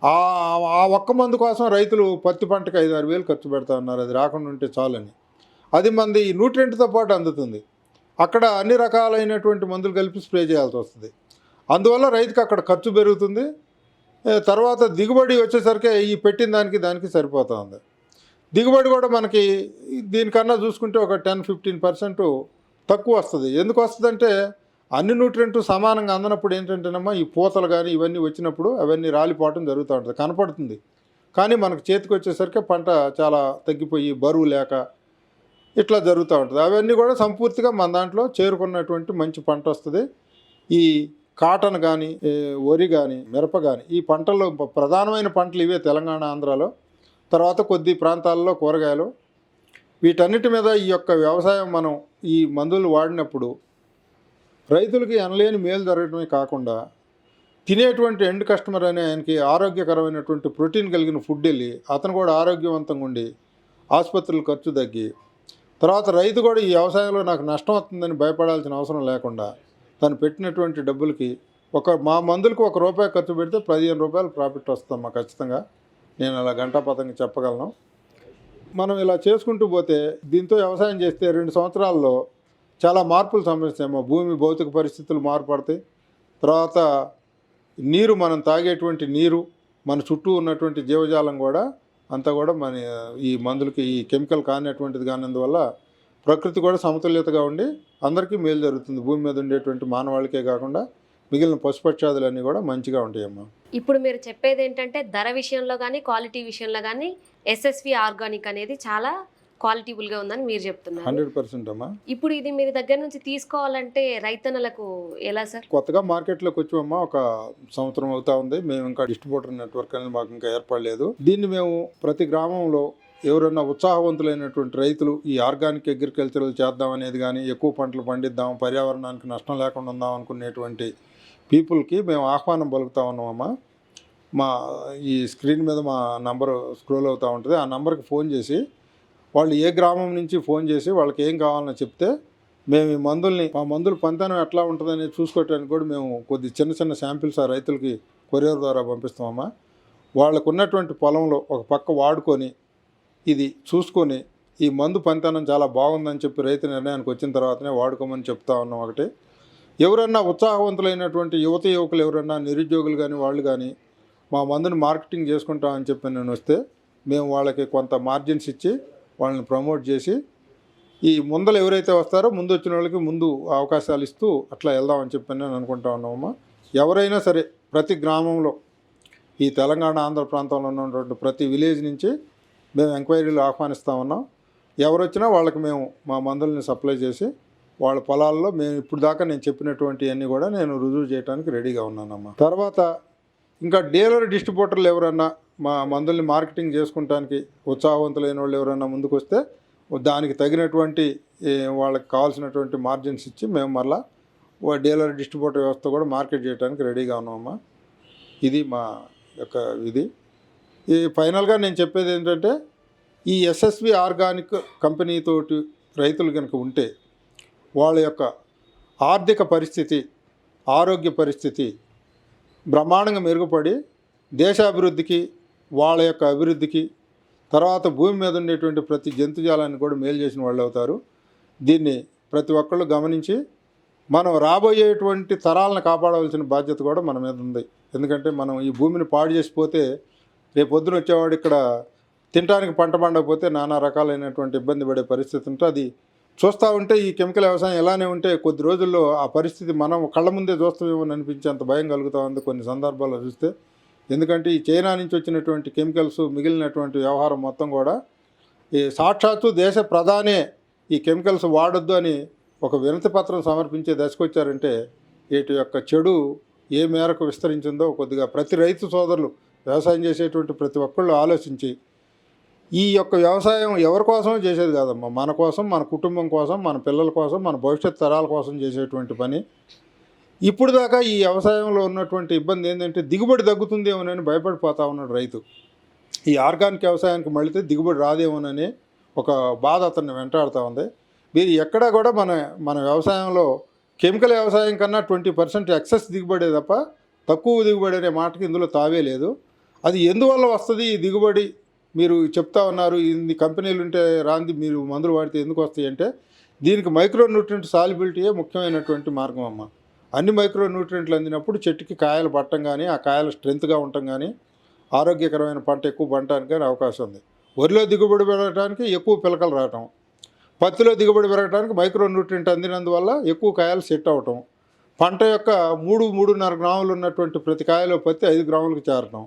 ఆ ఒక్క మందు కోసం రైతులు పత్తి పంటకి 5-6 వేలు ఖర్చు పెడతా ఉన్నారు, అది రాకుండా ఉంటే చాలని. అది మంది ఈ న్యూట్రియంట్తో పాటు అందుతుంది. అక్కడ అన్ని రకాలైనటువంటి మందులు కలిపి స్ప్రే చేయాల్సి వస్తుంది. అందువల్ల రైతుకి అక్కడ ఖర్చు పెరుగుతుంది. తర్వాత దిగుబడి వచ్చేసరికి ఈ పెట్టిన దానికి సరిపోతూ ఉంది. దిగుబడి కూడా మనకి దీనికన్నా చూసుకుంటే ఒక 10-15% తక్కువ వస్తుంది. ఎందుకు వస్తుందంటే అన్ని న్యూట్రియంట్ సమానంగా అందనప్పుడు ఏంటంటేనమ్మా ఈ పూతలు కానీ ఇవన్నీ వచ్చినప్పుడు అవన్నీ రాలిపోవటం జరుగుతూ ఉంటుంది, కనపడుతుంది. కానీ మనకు చేతికి వచ్చేసరికి పంట చాలా తగ్గిపోయి బరువు లేక ఇట్లా జరుగుతూ ఉంటుంది. అవన్నీ కూడా సంపూర్తిగా మన దాంట్లో చేరుకున్నటువంటి మంచి పంట వస్తుంది. ఈ కాటన్ కానీ, వరి కానీ, మిరప కానీ ఈ పంటల్లో ప్రధానమైన పంటలు ఇవే తెలంగాణ, ఆంధ్రాలో. తర్వాత కొద్ది ప్రాంతాల్లో కూరగాయలు. వీటన్నిటి మీద ఈ యొక్క వ్యవసాయం మనం ఈ మందులు వాడినప్పుడు రైతులకి అనలేని మేలు జరగడమే కాకుండా తినేటువంటి ఎండ్ కస్టమర్ అనే ఆయనకి ఆరోగ్యకరమైనటువంటి ప్రోటీన్ కలిగిన ఫుడ్ వెళ్ళి అతను కూడా ఆరోగ్యవంతంగా ఉండి ఆసుపత్రుల ఖర్చు తగ్గి, తర్వాత రైతు కూడా ఈ వ్యవసాయంలో నాకు నష్టం వస్తుందని భయపడాల్సిన అవసరం లేకుండా తను పెట్టినటువంటి డబ్బులకి మా మందులకు ₹1 ఖర్చు పెడితే 15 రూపాయలు ప్రాఫిట్ వస్తుందమ్మా ఖచ్చితంగా. నేను అలా గంటాపతంగా చెప్పగలను. మనం ఇలా చేసుకుంటూ పోతే దీంతో వ్యవసాయం చేస్తే 2 సంవత్సరాల్లో చాలా మార్పులు సంభవిస్తాయమ్మా. భూమి భౌతిక పరిస్థితులు మారుపడతాయి. తర్వాత నీరు, మనం తాగేటువంటి నీరు, మన చుట్టూ ఉన్నటువంటి జీవజాలం కూడా అంతా కూడా మన ఈ మందులకి ఈ కెమికల్ కానిటువంటిది కానందువల్ల ప్రకృతి కూడా సమతుల్యతగా ఉండి అందరికీ మేలు జరుగుతుంది. భూమి మీద ఉండేటువంటి మానవాళికే కాకుండా మిగిలిన పశుపక్షాదులన్నీ కూడా మంచిగా ఉంటాయమ్మా. ఇప్పుడు మీరు చెప్పేది ఏంటంటే ధర విషయంలో కానీ, క్వాలిటీ విషయంలో కానీ ఎస్ఎస్వి ఆర్గానిక్ అనేది చాలా క్వాలిటీబుల్గా ఉందని మీరు చెప్తున్నారు. 100% అమ్మా. ఇప్పుడు ఇది మీరు దగ్గర నుంచి తీసుకోవాలంటే రైతన్నలకు ఎలా సార్? కొత్తగా మార్కెట్లోకి వచ్చామమ్మా, ఒక సంవత్సరం అవుతా ఉంది. మేము ఇంకా డిస్ట్రిబ్యూటర్ నెట్వర్క్ అనేది మాకు ఇంకా ఏర్పడలేదు. దీన్ని మేము ప్రతి గ్రామంలో ఎవరైనా ఉత్సాహవంతులైనటువంటి రైతులు ఈ ఆర్గానిక్ అగ్రికల్చర్ చేద్దాం అనేది కానీ, ఎక్కువ పంటలు పండిద్దాం, పర్యావరణానికి నష్టం లేకుండా ఉందాం అనుకునేటువంటి పీపుల్కి మేము ఆహ్వానం పలుకుతా ఉన్నామమ్మా. మా ఈ స్క్రీన్ మీద మా నంబర్ స్క్రోల్ అవుతూ ఉంటుంది. ఆ నంబర్కి ఫోన్ చేసి వాళ్ళు ఏ గ్రామం నుంచి ఫోన్ చేసి వాళ్ళకి ఏం కావాలని చెప్తే మేము ఈ మందుల్ని, మా మందుల పనితనం ఎట్లా ఉంటుందని చూసుకోవడానికి కూడా మేము కొద్ది చిన్న చిన్న శాంపిల్స్ ఆ రైతులకి కొరియర్ ద్వారా పంపిస్తామమ్మా. వాళ్ళకు ఉన్నటువంటి పొలంలో ఒక పక్క వాడుకొని ఇది చూసుకొని ఈ మందు పనితనం చాలా బాగుందని చెప్పి రైతు నిర్ణయానికి వచ్చిన తర్వాతనే వాడుకోమని చెప్తా ఉన్నాం. ఒకటి, ఎవరన్నా ఉత్సాహవంతులైనటువంటి యువకులు ఎవరన్నా నిరుద్యోగులు కానీ వాళ్ళు కానీ మా మందుని మార్కెటింగ్ చేసుకుంటామని చెప్పి నేను వస్తే మేము వాళ్ళకి కొంత మార్జిన్స్ ఇచ్చి వాళ్ళని ప్రమోట్ చేసి ఈ ముందలు ఎవరైతే వస్తారో ముందు వచ్చిన వాళ్ళకి ముందు అవకాశాలు ఇస్తూ అట్లా వెళ్దామని చెప్పి నేను అనుకుంటా ఉన్నామమ్మా. ఎవరైనా సరే ప్రతి గ్రామంలో ఈ తెలంగాణ ఆంధ్ర ప్రాంతంలో ఉన్నటువంటి ప్రతి విలేజ్ నుంచి మేము ఎంక్వైరీలు ఆహ్వానిస్తూ ఉన్నాం. ఎవరు వచ్చినా వాళ్ళకి మేము మా మందుల్ని సప్లై చేసి వాళ్ళ పొలాల్లో మేము ఇప్పుడు దాకా నేను చెప్పినటువంటివన్నీ కూడా నేను రుజువు చేయడానికి రెడీగా ఉన్నానమ్మా. తర్వాత ఇంకా డీలర్ డిస్ట్రిబ్యూటర్లు ఎవరన్నా మా మందుల్ని మార్కెటింగ్ చేసుకుంటానికి ఉత్సాహవంతులైన వాళ్ళు ఎవరన్నా ముందుకు వస్తే దానికి తగినటువంటి వాళ్ళకి కావాల్సినటువంటి మార్జిన్స్ ఇచ్చి మేము మరలా డీలర్ డిస్ట్రిబ్యూటర్ వ్యవస్థ కూడా మార్కెట్ చేయడానికి రెడీగా ఉన్నామమ్మా. ఇది మా యొక్క ఇది. ఈ ఫైనల్గా నేను చెప్పేది ఏంటంటే, ఈ ఎస్ఎస్వి ఆర్గానిక్ కంపెనీతోటి రైతులు కనుక ఉంటే వాళ్ళ యొక్క ఆర్థిక పరిస్థితి, ఆరోగ్య పరిస్థితి బ్రహ్మాండంగా మెరుగుపడి దేశాభివృద్ధికి, వాళ్ళ యొక్క అభివృద్ధికి, తర్వాత భూమి మీద ఉండేటువంటి ప్రతి జంతుజాలాన్ని కూడా మేలు చేసిన వాళ్ళు అవుతారు. దీన్ని ప్రతి ఒక్కళ్ళు గమనించి మనం రాబోయేటువంటి తరాలను కాపాడవలసిన బాధ్యత కూడా మన మీద ఉంది. ఎందుకంటే మనం ఈ భూమిని పాడు చేసిపోతే రేపు పొద్దున వచ్చేవాడు ఇక్కడ తినడానికి పంట పండకపోతే నానా రకాలైనటువంటి ఇబ్బంది పడే పరిస్థితి ఉంటే అది చూస్తూ ఉంటే ఈ కెమికల్ వ్యవసాయం ఎలానే ఉంటే కొద్ది రోజుల్లో ఆ పరిస్థితి మనం కళ్ళ ముందే చూస్తామేమో అనిపించేంత భయం కలుగుతూ ఉంది కొన్ని సందర్భాల్లో చూస్తే. ఎందుకంటే ఈ చైనా నుంచి వచ్చినటువంటి కెమికల్స్ మిగిలినటువంటి వ్యవహారం మొత్తం కూడా ఈ సాక్షాత్తు దేశ ప్రధానే ఈ కెమికల్స్ వాడొద్దు అని ఒక వినతి పత్రం సమర్పించే దశకు వచ్చారంటే వీటి యొక్క చెడు ఏ మేరకు విస్తరించిందో కొద్దిగా ప్రతి రైతు సోదరులు, వ్యవసాయం చేసేటువంటి ప్రతి ఒక్కళ్ళు ఆలోచించి ఈ యొక్క వ్యవసాయం ఎవరి కోసమో చేసేది కాదమ్మా, మన కోసం, మన కుటుంబం కోసం, మన పిల్లల కోసం, మన భవిష్యత్ తరాల కోసం చేసేటువంటి పని. ఇప్పుడు దాకా ఈ వ్యవసాయంలో ఉన్నటువంటి ఇబ్బంది ఏంటంటే దిగుబడి తగ్గుతుందేమోనని భయపడిపోతా ఉన్నాడు రైతు. ఈ ఆర్గానిక్ వ్యవసాయానికి మళ్ళీ దిగుబడి రాదేమోనని ఒక బాధ అతన్ని వెంటాడుతూ ఉంది. మీరు ఎక్కడా కూడా మన వ్యవసాయంలో కెమికల్ వ్యవసాయం కన్నా 20% ఎక్సెస్ దిగుబడే తప్ప తక్కువ దిగుబడి అనే మాటకి ఇందులో తావే లేదు. అది ఎందువల్ల వస్తుంది ఈ దిగుబడి మీరు చెప్తా ఉన్నారు, ఇన్ని కంపెనీలు ఉంటే రాంది మీరు మందులు వాడితే ఎందుకు వస్తాయి అంటే దీనికి మైక్రో న్యూట్రియంట్ సాల్యుబిలిటీయే ముఖ్యమైనటువంటి మార్గం అమ్మ. అన్ని మైక్రో న్యూట్రియంట్లు అందినప్పుడు చెట్టుకి కాయలు పట్టడం కానీ, ఆ కాయలు స్ట్రెంత్గా ఉండటం కానీ, ఆరోగ్యకరమైన పంట ఎక్కువ పండటానికి కానీ అవకాశం ఉంది. వరిలో దిగుబడి పెరగడానికి ఎక్కువ పిలకలు రావటం, పత్తిలో దిగుబడి పెరగడానికి మైక్రో న్యూట్రియంట్ అందినందువల్ల ఎక్కువ కాయలు సెట్ అవటం, పంట యొక్క 3-3.5 గ్రాములు ఉన్నటువంటి ప్రతి కాయలో పత్తి 5 గ్రాములకు చేరటం,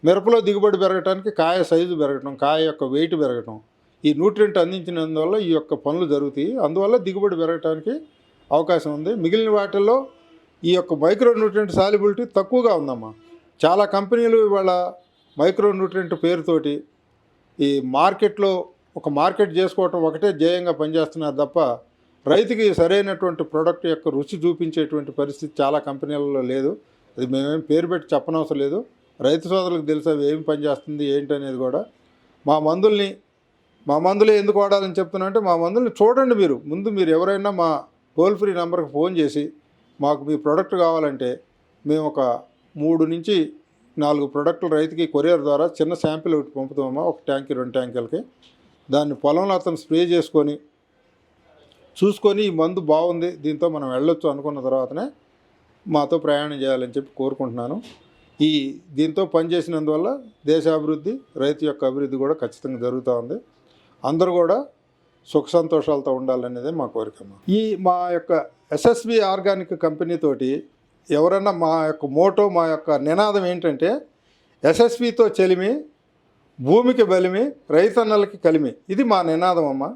మిరపలో దిగుబడి పెరగడానికి కాయ సైజు పెరగటం, కాయ యొక్క వెయిట్ పెరగటం, ఈ న్యూట్రియంట్ అందించినందువల్ల ఈ యొక్క పనులు జరుగుతాయి. అందువల్ల దిగుబడి పెరగటానికి అవకాశం ఉంది. మిగిలిన వాటిల్లో ఈ యొక్క మైక్రో న్యూట్రియంట్ సాల్యుబిలిటీ తక్కువగా ఉందమ్మా. చాలా కంపెనీలు ఇవాళ మైక్రో న్యూట్రియంట్ పేరుతోటి ఈ మార్కెట్లో ఒక మార్కెట్ చేసుకోవటం ఒకటే ధ్యేయంగా పనిచేస్తున్నారు తప్ప రైతుకి సరైనటువంటి ప్రోడక్ట్ యొక్క రుచి చూపించేటువంటి పరిస్థితి చాలా కంపెనీలలో లేదు. అది మేమేం పేరు పెట్టి చెప్పనవసరం లేదు, రైతు సోదరులకు తెలుసు అవి ఏమి పనిచేస్తుంది ఏంటి అనేది కూడా. మా మందులే ఎందుకు వాడాలని చెప్తున్నా అంటే, మా మందుల్ని చూడండి మీరు. ముందు మీరు ఎవరైనా మా టోల్ ఫ్రీ నెంబర్కి ఫోన్ చేసి మాకు మీ ప్రోడక్ట్ కావాలంటే మేము ఒక 3 నుంచి 4 ప్రోడక్టులు రైతుకి కొరియర్ ద్వారా చిన్న శాంపిల్ ఒకటి పంపుతామమ్మా, 1 ట్యాంక్ 2 ట్యాంకులకి. దాన్ని పొలంలో అతను స్ప్రే చేసుకొని చూసుకొని ఈ మందు బాగుంది దీంతో మనం వెళ్ళొచ్చు అనుకున్న తర్వాతనే మాతో ప్రయాణం చేయాలని చెప్పి కోరుకుంటున్నాను. దీంతో పనిచేసినందువల్ల దేశాభివృద్ధి, రైతు యొక్క అభివృద్ధి కూడా ఖచ్చితంగా జరుగుతూ ఉంది. అందరూ కూడా సుఖ సంతోషాలతో ఉండాలనేదే మా కోరిక. మా యొక్క ఎస్ఎస్వి ఆర్గానిక్ కంపెనీతోటి ఎవరన్నా మా యొక్క మోటో, మా యొక్క నినాదం ఏంటంటే ఎస్ఎస్వితో చెలిమి, భూమికి బలిమి రైతన్నలకి కలిమి. ఇది మా నినాదం అమ్మ.